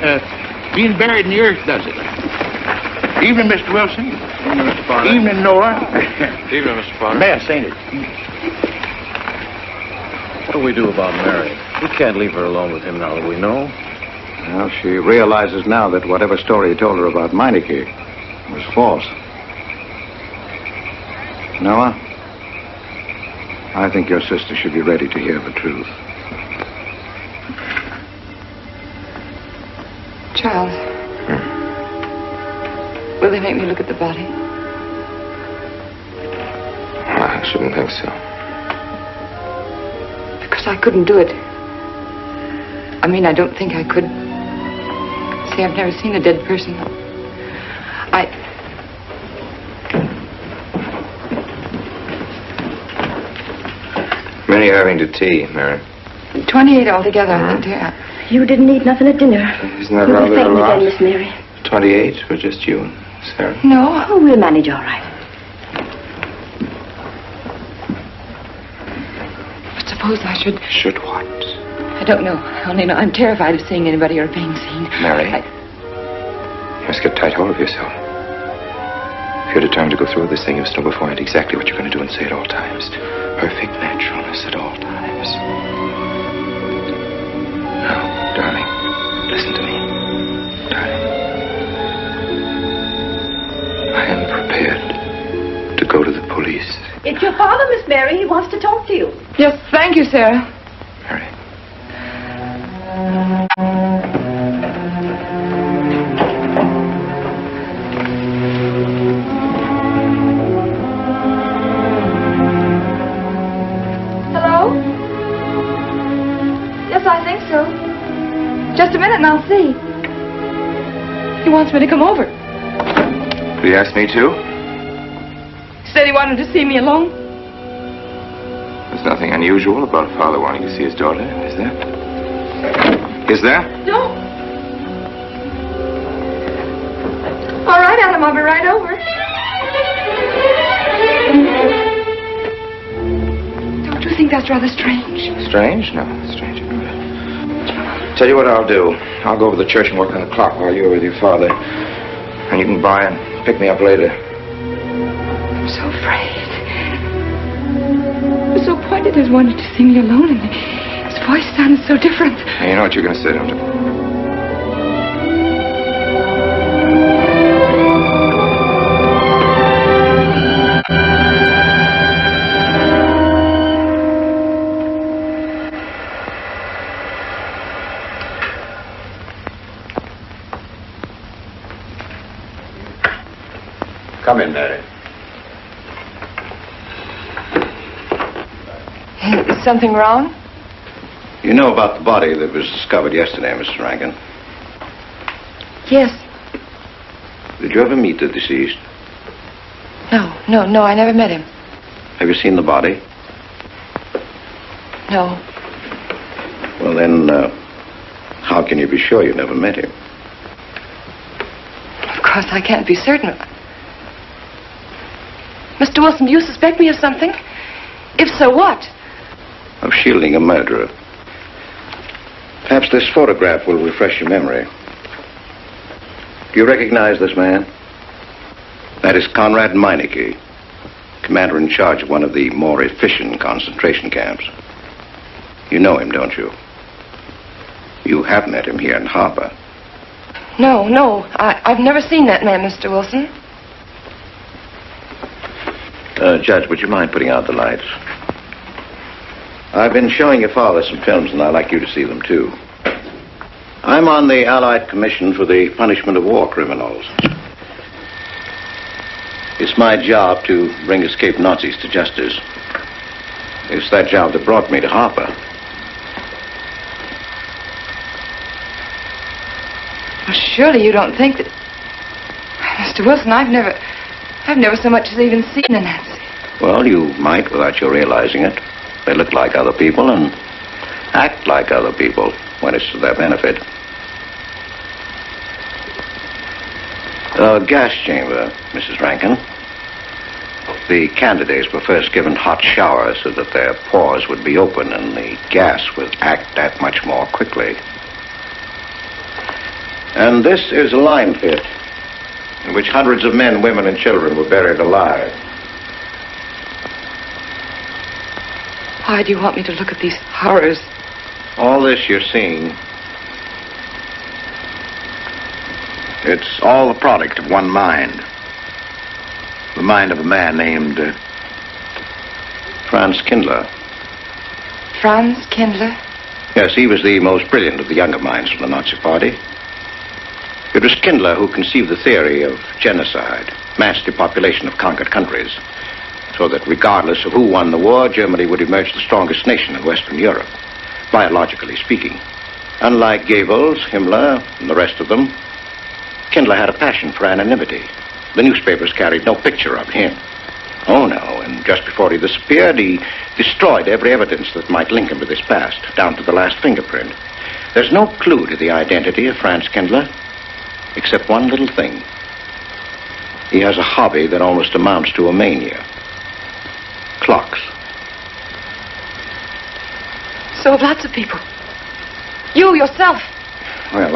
Being buried in the earth does it. Evening, Mr. Wilson. Evening, Mr. Potter. Evening, Noah. Evening, Mr. Potter. Mess, ain't it? What do we do about Mary? We can't leave her alone with him now that we know. Well, she realizes now that whatever story he told her about Meineke was false. Noah, I think your sister should be ready to hear the truth. Charles. Will they make me look at the body? I shouldn't think so. Because I couldn't do it. I mean, I don't think I could. See, I've never seen a dead person. Many are having to tea, Mary. 28 altogether, I think, dear. You didn't eat nothing at dinner. Isn't that You'll rather be a fainting lot? again, Miss Mary. 28 for just you and Sarah? No. Oh, we'll manage all right. But suppose I should... Should what? I don't know. I only know I'm terrified of seeing anybody or being seen. Mary, you must get tight hold of yourself. If you're determined to go through with this thing, you must know beforehand exactly what you're going to do and say at all times. Perfect naturalness at all times. Now, darling, listen to me. Darling. I am prepared to go to the police. It's your father, Miss Mary. He wants to talk to you. Yes, thank you, Sarah. Mary. Hello? Yes, I think so. Just a minute and I'll see. He wants me to come over. Did he ask me to? He said he wanted to see me alone. There's nothing unusual about a father wanting to see his daughter, is there? Is there? No. All right, Adam, I'll be right over. Don't you think that's rather strange? Strange? No, strange. Tell you what I'll do. I'll go over to the church and work on the clock while you're with your father. And you can buy and pick me up later. I'm so afraid. He was so pointed as wanted to see me alone, and his voice sounded so different. Hey, you know what you're going to say, don't you? Come in, Mary. Is something wrong? You know about the body that was discovered yesterday, Mr. Rankin? Yes. Did you ever meet the deceased? No, I never met him. Have you seen the body? No. Well, then, how can you be sure you never met him? Of course, I can't be certain. Mr. Wilson, do you suspect me of something? If so, what? Of shielding a murderer. Perhaps this photograph will refresh your memory. Do you recognize this man? That is Conrad Meineke, commander in charge of one of the more efficient concentration camps. You know him, don't you? You have met him here in Harper. No. I've never seen that man, Mr. Wilson. Judge, would you mind putting out the lights? I've been showing your father some films, and I'd like you to see them, too. I'm on the Allied Commission for the Punishment of War Criminals. It's my job to bring escaped Nazis to justice. It's that job that brought me to Harper. Well, surely you don't think that... Mr. Wilson, I've never so much as even seen a Nazi. Well, you might without your realizing it. They look like other people and act like other people when it's to their benefit. A gas chamber, Mrs. Rankin. The candidates were first given hot showers so that their pores would be open and the gas would act that much more quickly. And this is a lime pit in which hundreds of men, women, and children were buried alive. Why do you want me to look at these horrors? All this you're seeing, it's all the product of one mind. The mind of a man named Franz Kindler. Franz Kindler? Yes, he was the most brilliant of the younger minds from the Nazi Party. It was Kindler who conceived the theory of genocide, mass depopulation of conquered countries, so that regardless of who won the war, Germany would emerge the strongest nation in Western Europe, biologically speaking. Unlike Goebbels, Himmler, and the rest of them, Kindler had a passion for anonymity. The newspapers carried no picture of him. Oh, no, and just before he disappeared, he destroyed every evidence that might link him to this past, down to the last fingerprint. There's no clue to the identity of Franz Kindler, except one little thing. He has a hobby that almost amounts to a mania. Clocks. So have lots of people. You, yourself. Well,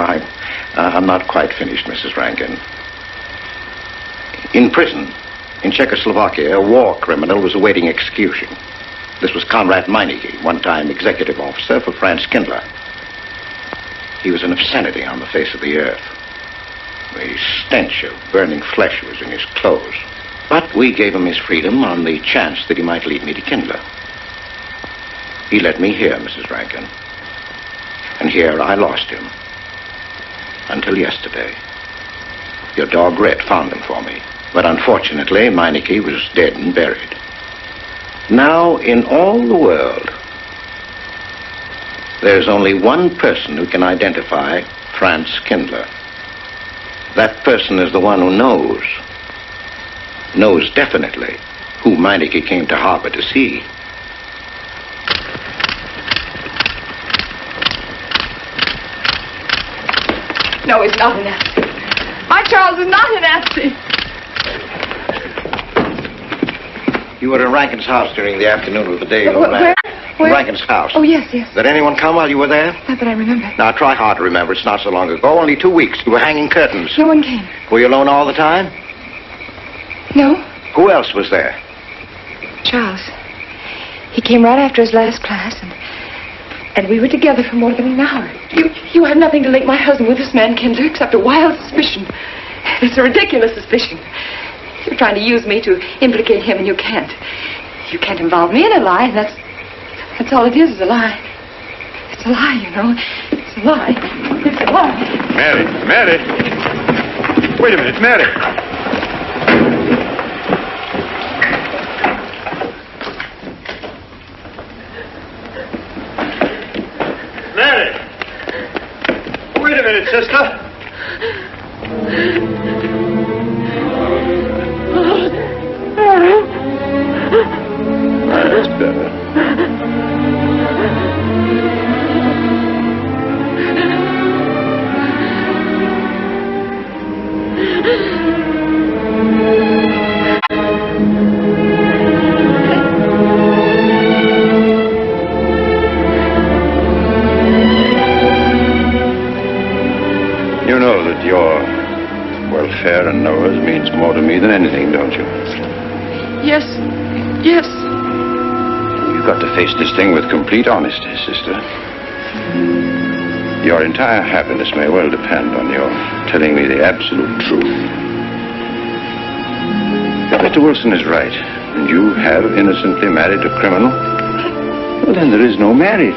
I'm not quite finished, Mrs. Rankin. In prison, in Czechoslovakia, a war criminal was awaiting execution. This was Conrad Meineke, one-time executive officer for Franz Kindler. He was an obscenity on the face of the earth. The stench of burning flesh was in his clothes. But we gave him his freedom on the chance that he might lead me to Kindler. He led me here, Mrs. Rankin. And here I lost him. Until yesterday. Your dog Red found him for me. But unfortunately, Meineke was dead and buried. Now, in all the world, there's only one person who can identify Franz Kindler. That person is the one who knows definitely who Meineke came to Harper to see. No, he's not a Nazi. My Charles is not a Nazi. You were in Rankin's house during the afternoon of the day you were Where? In Rankin's house. Oh, yes. Did anyone come while you were there? Not that I remember. Now, try hard to remember. It's not so long ago. Only 2 weeks. You were hanging curtains. No one came. Were you alone all the time? No. Who else was there? Charles. He came right after his last class, and we were together for more than an hour. You have nothing to link my husband with this man, Kindler, except a wild suspicion. It's a ridiculous suspicion. You're trying to use me to implicate him, and you can't. You can't involve me in a lie. That's all it is a lie. It's a lie, you know. It's a lie. It's a lie. Mary. Wait a minute, Mary. Mary! Wait a minute, sister. That's better. affair and Noah's means more to me than anything, don't you? Yes. Yes. You've got to face this thing with complete honesty, sister. Your entire happiness may well depend on your telling me the absolute truth. If Mr. Wilson is right, and you have innocently married a criminal, well, then there is no marriage.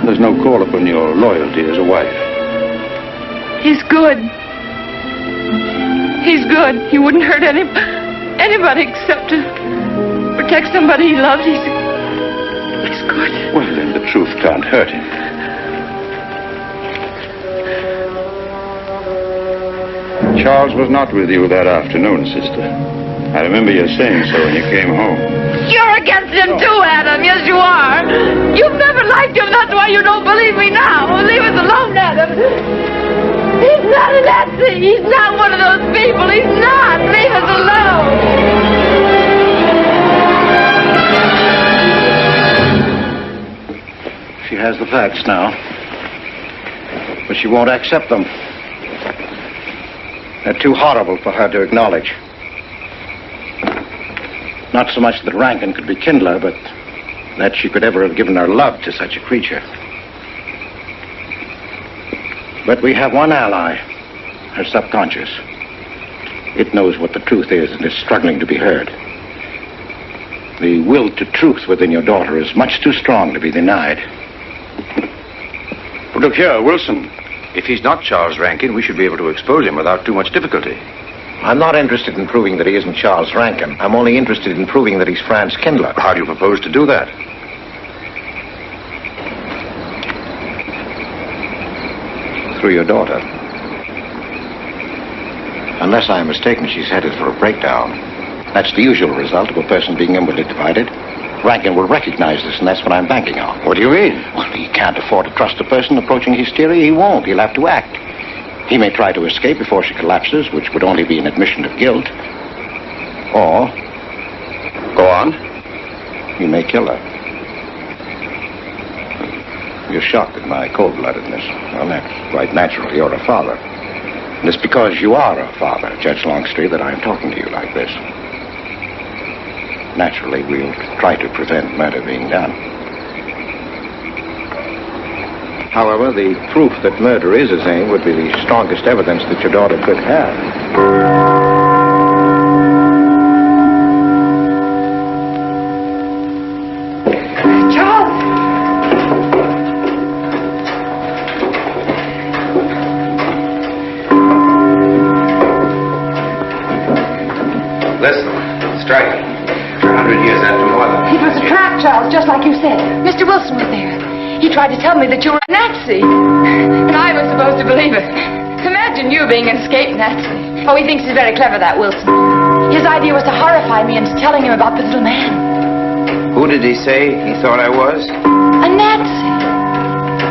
There's no call upon your loyalty as a wife. He's good. He's good. He wouldn't hurt anybody except to protect somebody he loved. He's good. Well, then the truth can't hurt him. Charles was not with you that afternoon, sister. I remember you saying so when you came home. You're against him too, Adam. Yes, you are. You've never liked him. That's why you don't believe me now. Leave us alone, Adam. He's not a Nazi. He's not one of those people. He's not. Leave us alone. She has the facts now, but she won't accept them. They're too horrible for her to acknowledge. Not so much that Rankin could rekindle her, but that she could ever have given her love to such a creature. But we have one ally, her subconscious. It knows what the truth is and is struggling to be heard. The will to truth within your daughter is much too strong to be denied. Well, look here, Wilson. If he's not Charles Rankin, we should be able to expose him without too much difficulty. I'm not interested in proving that he isn't Charles Rankin. I'm only interested in proving that he's Franz Kindler. How do you propose to do that? Through your daughter. Unless I am mistaken, she's headed for a breakdown. That's the usual result of a person being inwardly divided. Rankin will recognize this, and that's what I'm banking on. What do you mean? Well, he can't afford to trust a person approaching hysteria. He won't. He'll have to act. He may try to escape before she collapses, which would only be an admission of guilt. Or... Go on. He may kill her. You're shocked at my cold-bloodedness. Well, that's quite natural. You're a father. And it's because you are a father, Judge Longstreet, that I'm talking to you like this. Naturally, we'll try to prevent murder being done. However, the proof that murder is his aim would be the strongest evidence that your daughter could have. Charles! Listen, strike. 100 years after more than... It was a trap, Charles, just like you said. Mr. Wilson was there. He tried to tell me that you were a Nazi. And I was supposed to believe it. Imagine you being an escaped Nazi. Oh, he thinks he's very clever, that Wilson. His idea was to horrify me into telling him about the little man. Who did he say he thought I was? A Nazi.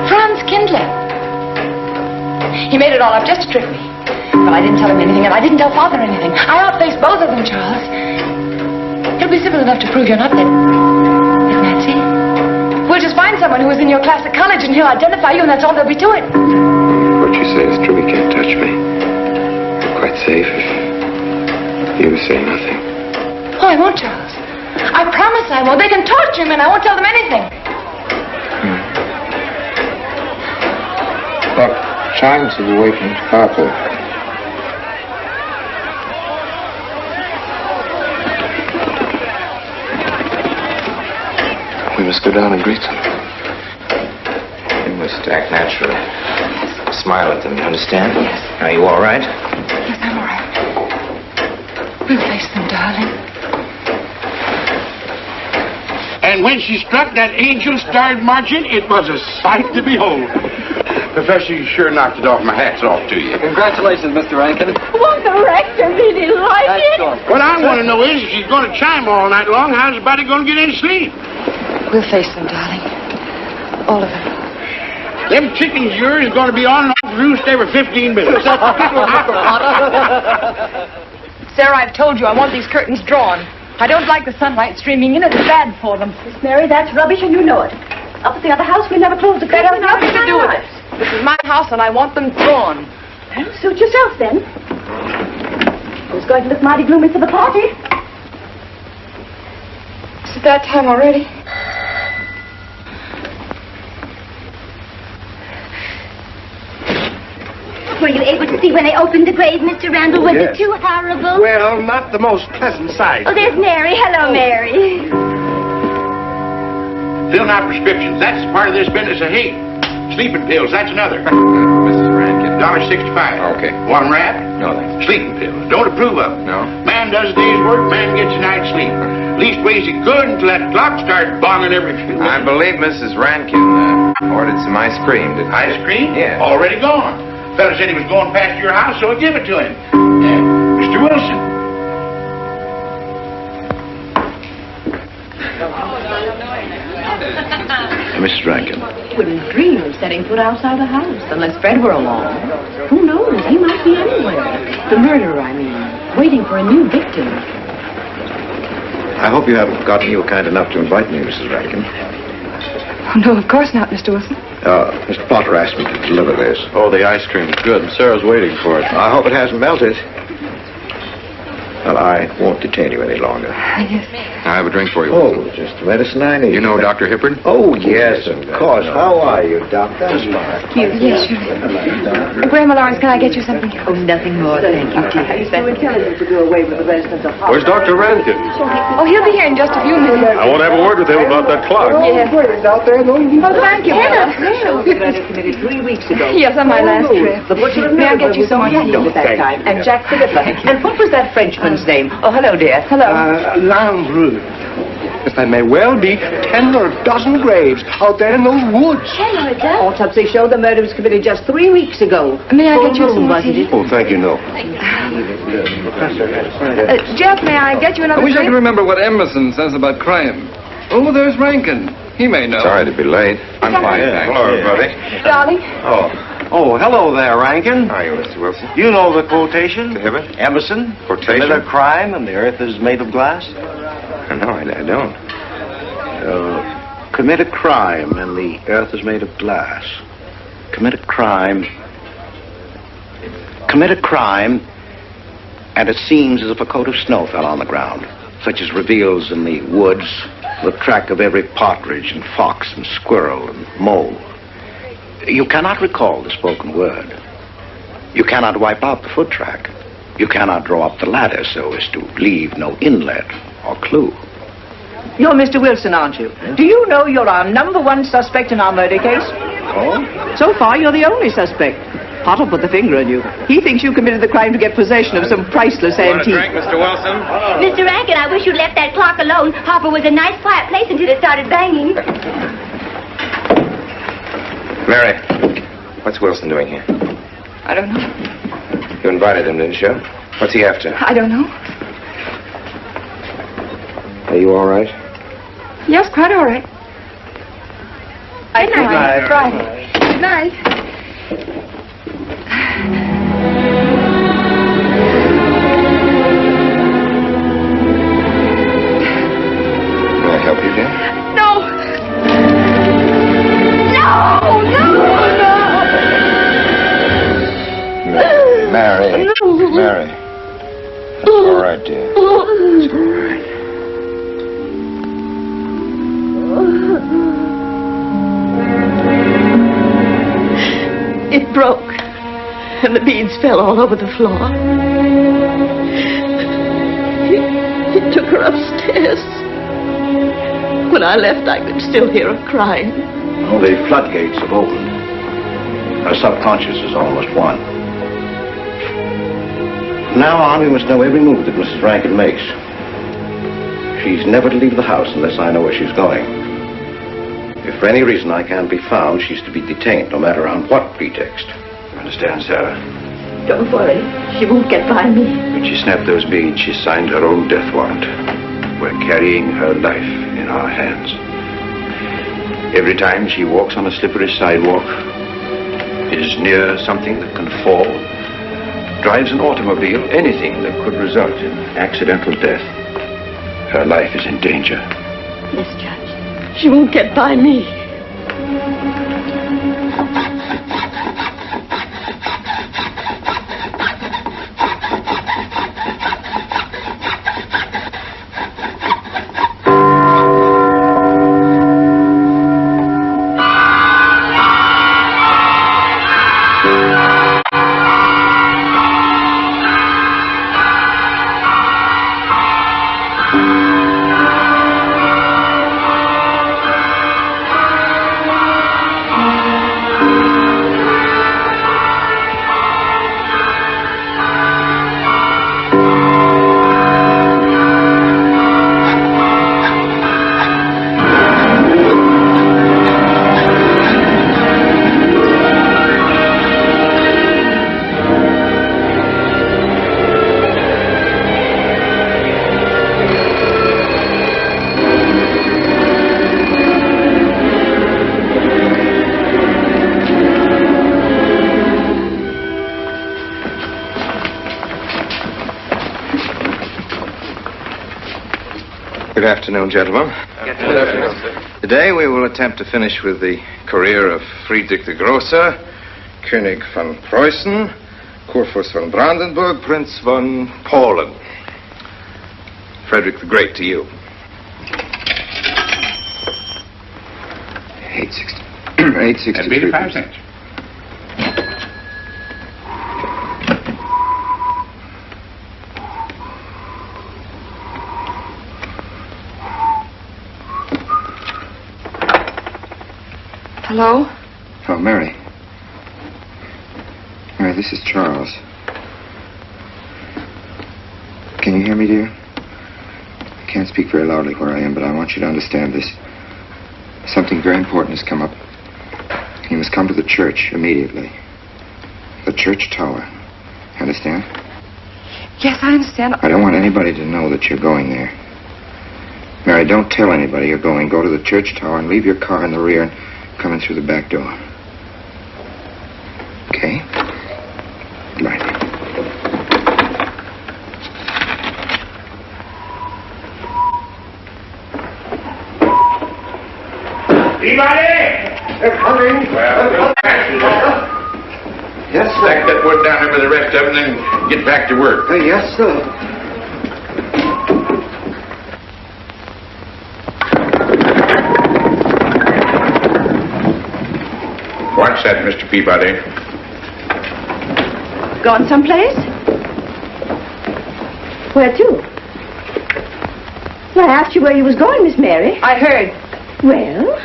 Franz Kindler. He made it all up just to trick me. But I didn't tell him anything, and I didn't tell Father anything. I outfaced both of them, Charles. He'll be civil enough to prove you're not that Nazi. We'll just find someone who was in your class at college, and he'll identify you, and that's all there'll be to it. What you say is true. He can't touch me. I'm quite safe if you say nothing. Oh, I won't, Charles. I promise I won't. They can torture him, and I won't tell them anything. Look, chimes have awakened Harper. We must go down and greet them. You must act naturally. Smile at them, you understand? Yes. Are you all right? Yes, I'm all right. We'll face them, darling. And when she struck that angel-starred margin, it was a sight to behold. Professor, you sure knocked it off. My hat's off to you. Congratulations, Mr. Rankin. Won't the rector really like it? What I want to know is, if she's going to chime all night long, how's the body going to get any sleep? We'll face them, darling. All of them. Them chickens of yours are going to be on and off roost every 15 minutes. Sarah, I've told you I want these curtains drawn. I don't like the sunlight streaming in. It's bad for them. Miss Mary, that's rubbish and you know it. Up at the other house, we never closed the curtains. That has nothing to do with it. This is my house and I want them drawn. Well, suit yourself then. It's going to look mighty gloomy for the party. Is it that time already? Were you able to see when they opened the grave, Mr. Randall? Was it too horrible? Well, not the most pleasant sight. Oh, there's Mary. Hello, Mary. Filling out prescriptions. That's part of this business I hate. Sleeping pills, that's another. Mrs. Rankin. $1.65. Okay. One wrap? No, thanks. Sleeping pills. Don't approve of them. No. Man does a day's work, man gets a night's sleep. Leastways he could until that clock started bonging every few minutes. I believe Mrs. Rankin ordered some ice cream. Ice cream? Yeah. Already gone. Fella said he was going past your house, so I give it to him. Mr. Wilson. Mrs. Rankin. Wouldn't dream of setting foot outside the house unless Fred were along. Who knows? He might be anywhere. The murderer, I mean, waiting for a new victim. I hope you haven't forgotten you were kind enough to invite me, Mrs. Rankin. Oh, no, of course not, Mr. Wilson. Mr. Potter asked me to deliver this. Oh, the ice cream. Good. Sarah's waiting for it. I hope it hasn't melted. Well, I won't detain you any longer. Yes. I have a drink for you. Oh, just the medicine I need. You know Dr. Hippard? Oh, yes, of course. How are you, Doctor? Yes, sure. Grandma Lawrence, can I get you something? Oh, nothing more, thank you, dear. He's too intelligent to go away with the residents of Where's Dr. Rankin? Oh, he'll be here in just a few minutes. I want to have a word with him about that clock. Yes. out there, no, Oh, thank you, Mother. committee 3 weeks ago. Yes, on my last trip. The butcher May I get you some more tea? at that time, and Jack the Ripper. And what was that Frenchman's name? Oh, hello, dear. Hello. Lambrou. There may well be 10 or a dozen graves out there in those woods. Hello, it does. Autopsy showed the murder was committed just 3 weeks ago. May I get you some more tea? Oh, thank you, no. Jeff, may I get you another I wish I drink? could remember what Emerson says about crime. Oh, there's Rankin. He may know. Sorry to be late. I'm fine, thanks. Hello, everybody. Darling. Oh, hello there, Rankin. How are you, Mr. Wilson? You know the quotation? The Hibbert? Emerson. Quotation? Commit a crime and the earth is made of glass. No, I don't. Commit a crime and the earth is made of glass. Commit a crime. Commit a crime and it seems as if a coat of snow fell on the ground, such as reveals in the woods the track of every partridge and fox and squirrel and mole. You cannot recall the spoken word. You cannot wipe out the foot track. You cannot draw up the ladder so as to leave no inlet or clue. You're Mr. Wilson, aren't you? Do you know you're our #1 suspect in our murder case? Oh? So far, you're the only suspect. Potter put the finger on you. He thinks you committed the crime to get possession of some priceless antique. Mr. Wilson? Mr. Rankin, I wish you'd left that clock alone. Harper was a nice, quiet place until it started banging. Mary, what's Wilson doing here? I don't know. You invited him, didn't you? What's he after? I don't know. Are you all right? Yes, quite all right. Good night. Friday. Good night. May I help you, dear? No! No! No! Mary. Mary. It's all right, dear. It's all right. It broke, and the beads fell all over the floor. He took her upstairs. When I left, I could still hear her crying. Oh, the floodgates have opened. Her subconscious is almost won. From now on, we must know every move that Mrs. Rankin makes. She's never to leave the house unless I know where she's going. If for any reason I can't be found, she's to be detained, no matter on what pretext. You understand, Sarah? Don't worry, she won't get by me. When she snapped those beads, she signed her own death warrant. We're carrying her life in our hands. Every time she walks on a slippery sidewalk, is near something that can fall, drives an automobile, anything that could result in accidental death, her life is in danger. Yes, Judge. She won't get by me. Good afternoon, gentlemen. Today we will attempt to finish with the career of Friedrich the Grosser, König von Preußen, Kurfürst von Brandenburg, Prince von Polen. Frederick the Great to you. 863. That'd be 85 cents. Hello? Oh, Mary. Mary, this is Charles. Can you hear me, dear? I can't speak very loudly where I am, but I want you to understand this. Something very important has come up. You must come to the church immediately. The church tower. Understand? Yes, I understand. I don't want anybody to know that you're going there. Mary, don't tell anybody you're going. Go to the church tower and leave your car in the rear and come in through the back door. Okay? Good night. Anybody? They're coming. Well, yes, sir. Stack that wood down here with the rest of them and then get back to work. Yes, sir. What's that, Mr. Peabody? Gone someplace? Where to? Well, I asked you where you was going, Miss Mary. I heard. Well?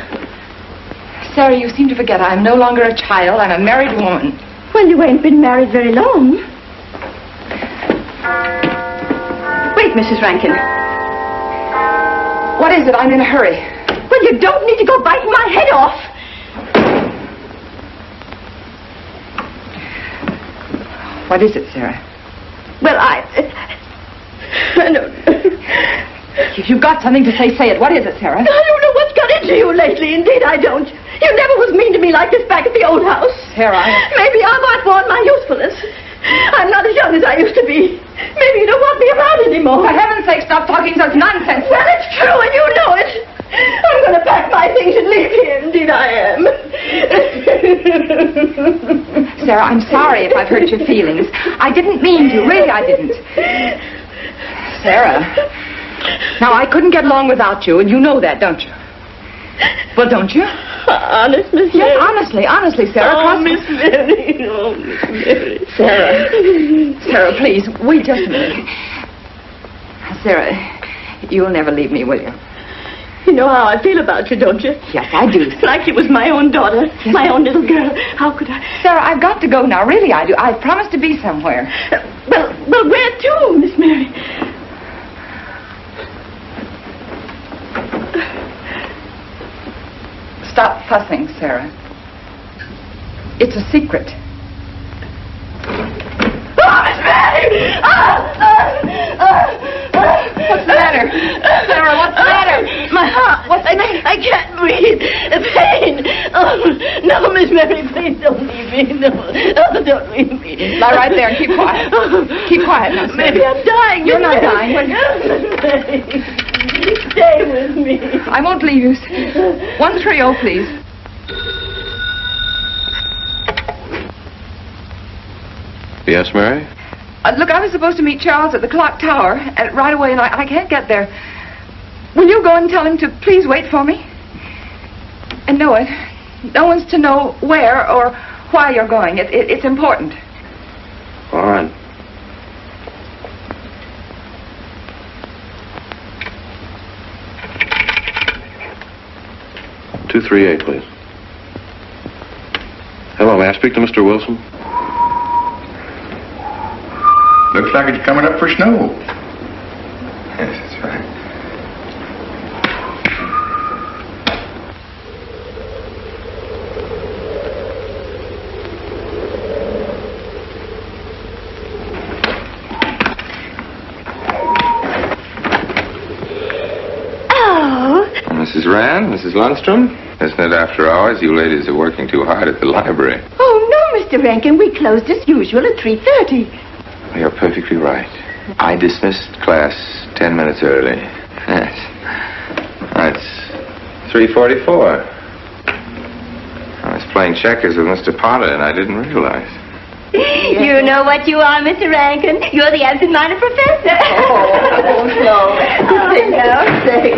Sarah, you seem to forget I'm no longer a child. I'm a married woman. Well, you ain't been married very long. Wait, Mrs. Rankin. What is it? I'm in a hurry. Well, you don't need to go biting my head off. What is it, Sarah? Well, I don't know. If you've got something to say, say it. What is it, Sarah? I don't know what's got into you lately. Indeed, I don't. You never was mean to me like this back at the old house. Sarah, Maybe I've outworn my usefulness. I'm not as young as I used to be. Maybe you don't want me around anymore. For heaven's sake, stop talking such nonsense. Well, it's true, and you know it. I'm going to pack my things and leave here. Indeed, I am. Sarah, I'm sorry if I've hurt your feelings. I didn't mean to. Really, I didn't. Sarah. Now, I couldn't get along without you, and you know that, don't you? Well, don't you? Honest, Miss Mary? Yes, honestly, Sarah. Oh, Miss Mary. Oh, Miss Mary. Sarah, please, wait just a minute. Sarah, you'll never leave me, will you? You know how I feel about you, don't you? Yes, I do. Like you was my own daughter, my own little girl. How could I? Sarah, I've got to go now. Really, I do. I promised to be somewhere. Well, where to, Miss Mary? Stop fussing, Sarah. It's a secret. Oh, Miss Mary! What's the matter? Sarah, what's the matter? My heart. I can't breathe. Pain. Oh, no, Miss Mary, please don't leave me. No, don't leave me. Lie right there and keep quiet. Keep quiet now, Sarah. Maybe I'm dying. You're not dying. Stay with me. I won't leave you. 130, please. Yes, Mary? Look, I was supposed to meet Charles at the clock tower right away, and I can't get there. Will you go and tell him to please wait for me? And no one's to know where or why you're going. It's important. All right. "238, please. Hello, may I speak to Mr. Wilson? Looks like it's coming up for snow. Yes, that's right. Mrs. Rand, Mrs. Lundstrom, isn't it after hours? You ladies are working too hard at the library. Oh, no, Mr. Rankin. We closed as usual at 3:30. You're perfectly right. I dismissed class 10 minutes early. Yes. 344. I was playing checkers with Mr. Potter, and I didn't realize. You know what you are, Mr. Rankin? You're the absent-minded professor. Oh, no. Oh, Say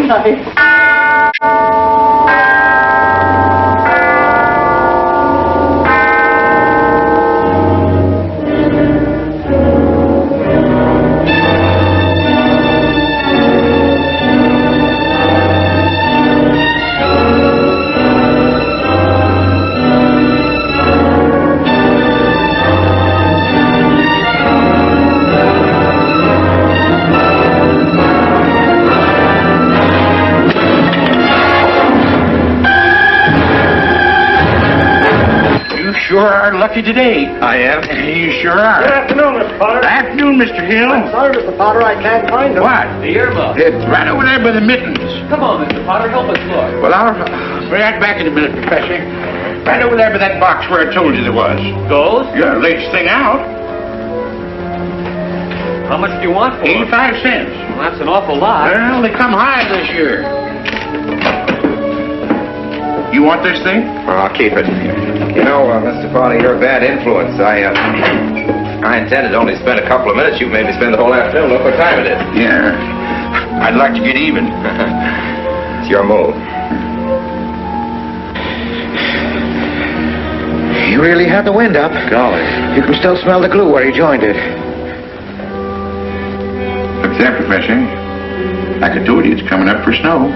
Sure are lucky today. I am. You sure are. Good afternoon, Mr. Potter. Afternoon, Mr. Hill. I'm sorry, Mr. Potter, I can't find them. What? The earmuff. It's right over there by the mittens. Come on, Mr. Potter, help us look. Well, I'll be right back in a minute, Professor. Right over there by that box where I told you there was. Goes? Yeah, latest thing out. How much do you want for 85 cents. Well, that's an awful lot. Well, they come high this year. You want this thing? Well, I'll keep it. You know, Mr. Potter, you're a bad influence. I intended to only spend a couple of minutes. You made me spend the whole afternoon. Look what time it is. Yeah. I'd like to get even. It's your move. You really had the wind up. Golly. You can still smell the glue where you joined it. Look there, Professor. Like I told you, it's coming up for snow.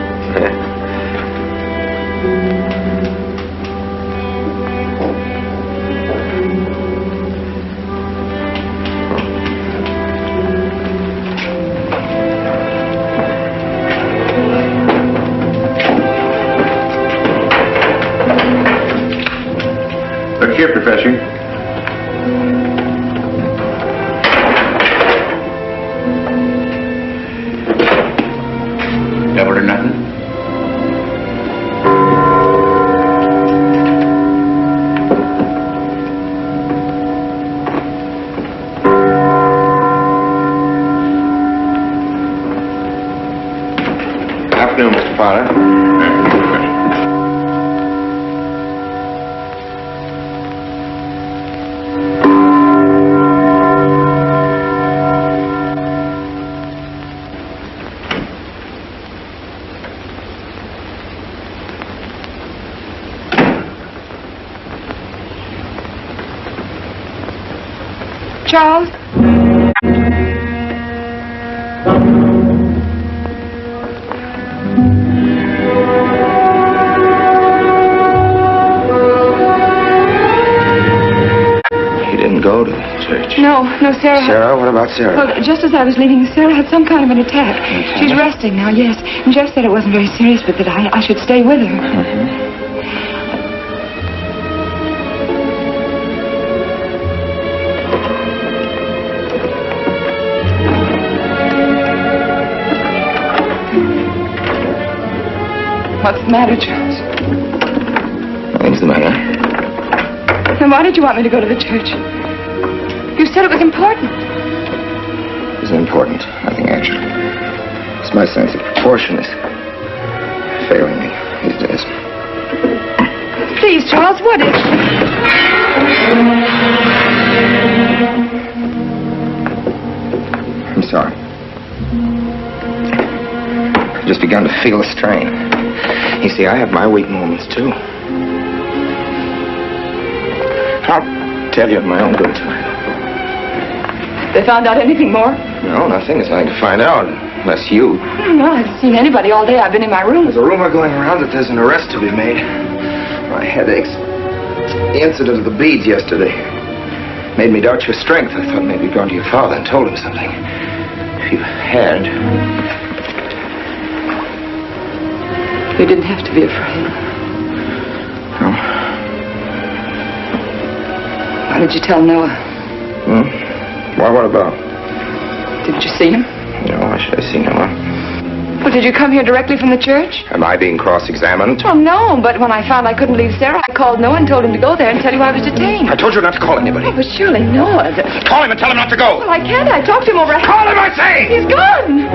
Look here, Professor. Double or nothing? Afternoon, Mr. Potter. Charles? You didn't go to the church. No, Sarah. Sarah? What about Sarah? Well, just as I was leaving, Sarah had some kind of an attack. She's resting now, yes. And Jeff said it wasn't very serious, but that I should stay with her. Mm-hmm. What's the matter, Charles? Nothing's the matter. Then why did you want me to go to the church? You said it was important. It was important. Nothing actually. It's my sense of proportion is failing me these days. Please, Charles, what is... I'm sorry. I've just begun to feel the strain. You see, I have my weak moments, too. I'll tell you at my own good time. They found out anything more? No, nothing. There's nothing to find out, unless you. No, I haven't seen anybody all day. I've been in my room. There's a rumor going around that there's an arrest to be made. My headaches. The incident of the beads yesterday made me doubt your strength. I thought maybe you'd gone to your father and told him something. If you had... You didn't have to be afraid. No. Why did you tell Noah? Why, what about? Didn't you see him? No, why should I see Noah? Well, did you come here directly from the church? Am I being cross-examined? Well, no, but when I found I couldn't leave Sarah, I called Noah and told him to go there and tell you I was detained. I told you not to call anybody. Oh, but surely Noah... Call him and tell him not to go. Well, I can't. I talked to him over... Call him, I say! He's gone!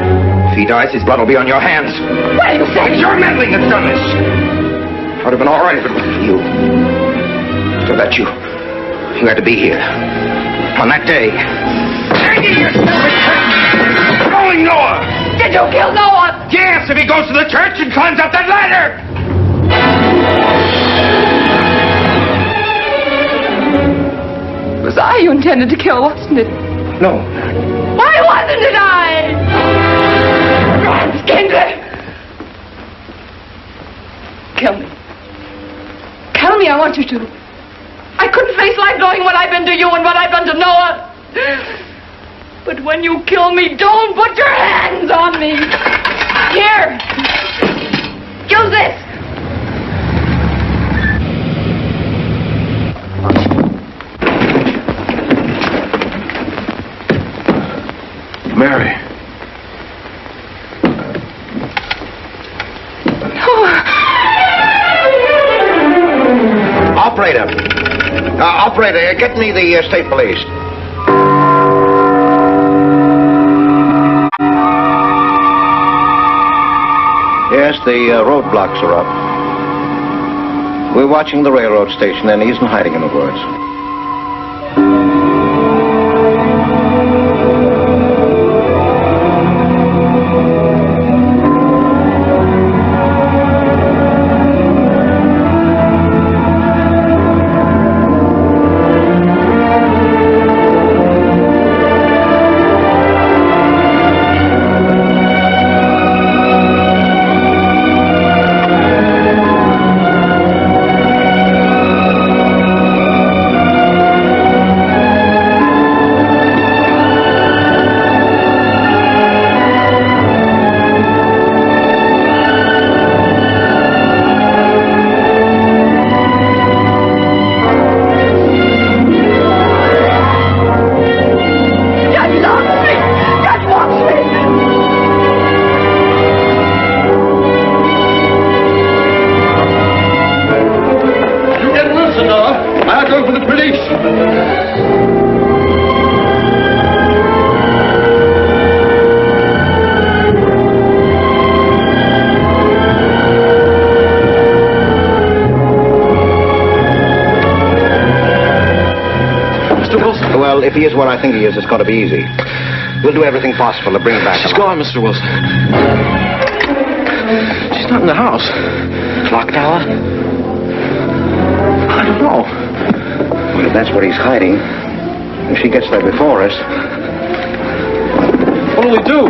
If he dies, his blood will be on your hands. What are you saying? It's your meddling that's done this. I would have been all right if it wasn't for you. So that you had to be here. On that day. Calling Noah! Did you kill Noah? Yes, if he goes to the church and climbs up that ladder! It was I you intended to kill, wasn't it? No. Why wasn't it I? Franz Kindler! Kill me. Kill me, I want you to. I couldn't face life knowing what I've been to you and what I've done to Noah. But when you kill me, don't put your hands on me. Here. Use this. Mary. Operator, get me the state police. Yes, the roadblocks are up. We're watching the railroad station, and he isn't hiding in the woods. If he is what I think he is, it's going to be easy. We'll do everything possible to bring him back. She's gone, Mr. Wilson. She's not in the house. Clock tower? I don't know. Well, if that's where he's hiding, if she gets there before us... What'll we do?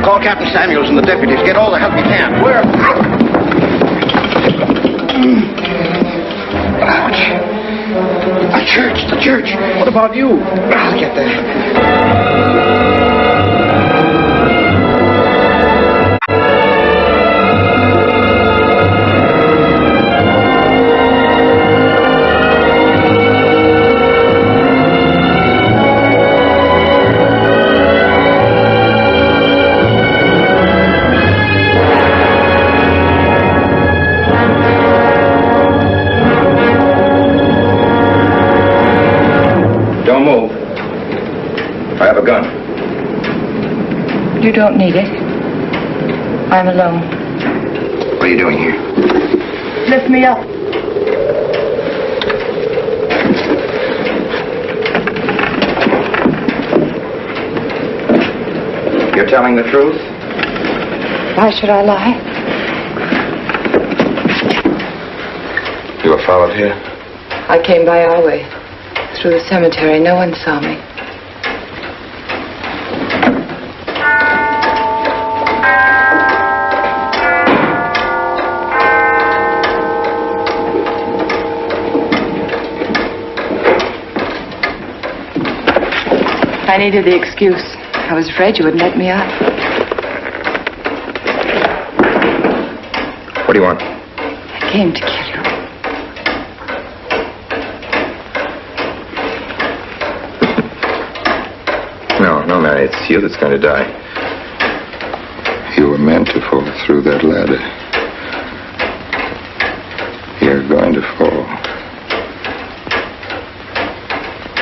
Call Captain Samuels and the deputies. Get all the help you can. Where? Ouch. The church. What about you? I'll get there. You don't need it. I'm alone. What are you doing here? Lift me up. You're telling the truth? Why should I lie? You were followed here? I came by our way. Through the cemetery. No one saw me. I needed the excuse. I was afraid you wouldn't let me up. What do you want? I came to kill you. No, Mary, it's you that's going to die. You were meant to fall through that ladder. You're going to fall.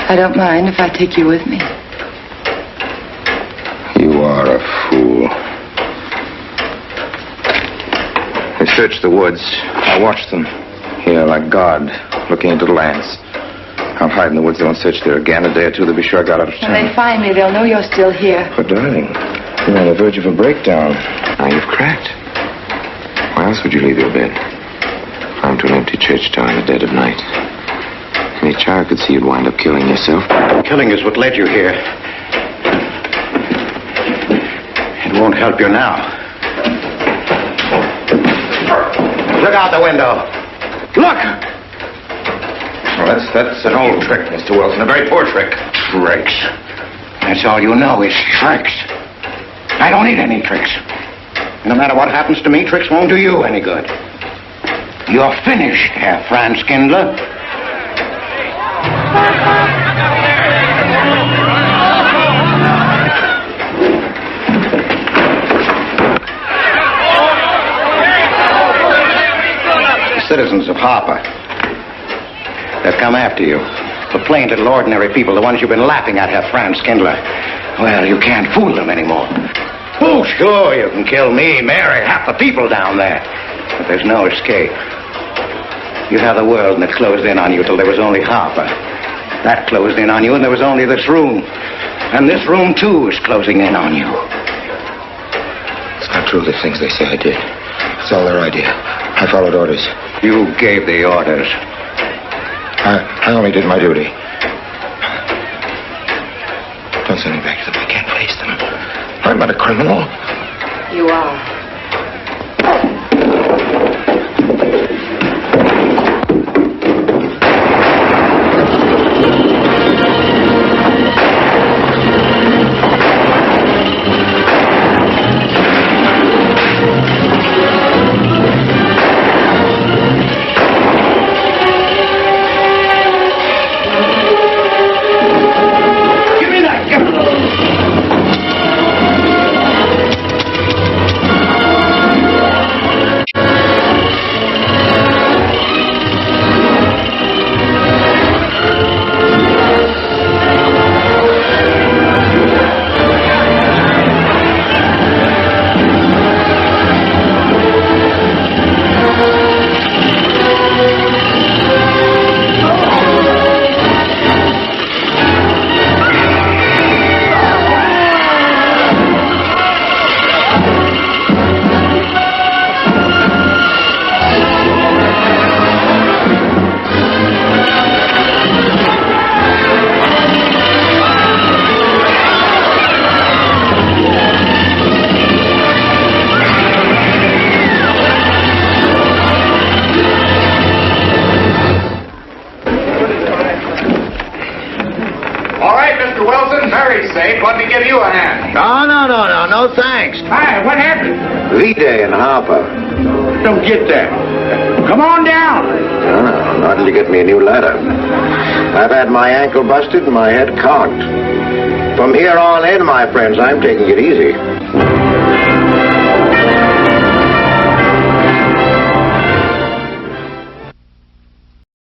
I don't mind if I take you with me. You are a fool. They searched the woods. I watched them. Here, like God, looking into the lands. I'll hide in the woods. They won't search there again. A day or two, they'll be sure I got out of When town. they find me, they'll know you're still here. But, darling, you're on the verge of a breakdown. Now you've cracked. Why else would you leave your bed? Climb to an empty church tower in the dead of night. Any child could see you'd wind up killing yourself. Killing is what led you here. It won't help you now. Look out the window. Look! Well, that's an old trick, Mr. Wilson. A very poor trick. Tricks. That's all you know is tricks. I don't need any tricks. No matter what happens to me, tricks won't do you any good. You're finished, Herr Franz Kindler. The citizens of Harper, they've come after you. The plain little ordinary people, the ones you've been laughing at, Herr Franz Kindler. Well, you can't fool them anymore. Oh, sure, you can kill me, Mary, half the people down there. But there's no escape. You have the world, and it closed in on you till there was only Harper. That closed in on you, and there was only this room. And this room, too, is closing in on you. It's not true, the things they say I did. It's all their idea. I followed orders. You gave the orders. I only did my duty. Don't send me back to them. I can't face them. I'm not a criminal. You are. Let me give you a hand. No, thanks. Hi, what happened? V-Day in Harper. Don't get that. Come on down. No, not till you get me a new ladder. I've had my ankle busted and my head conked. From here on in, my friends, I'm taking it easy.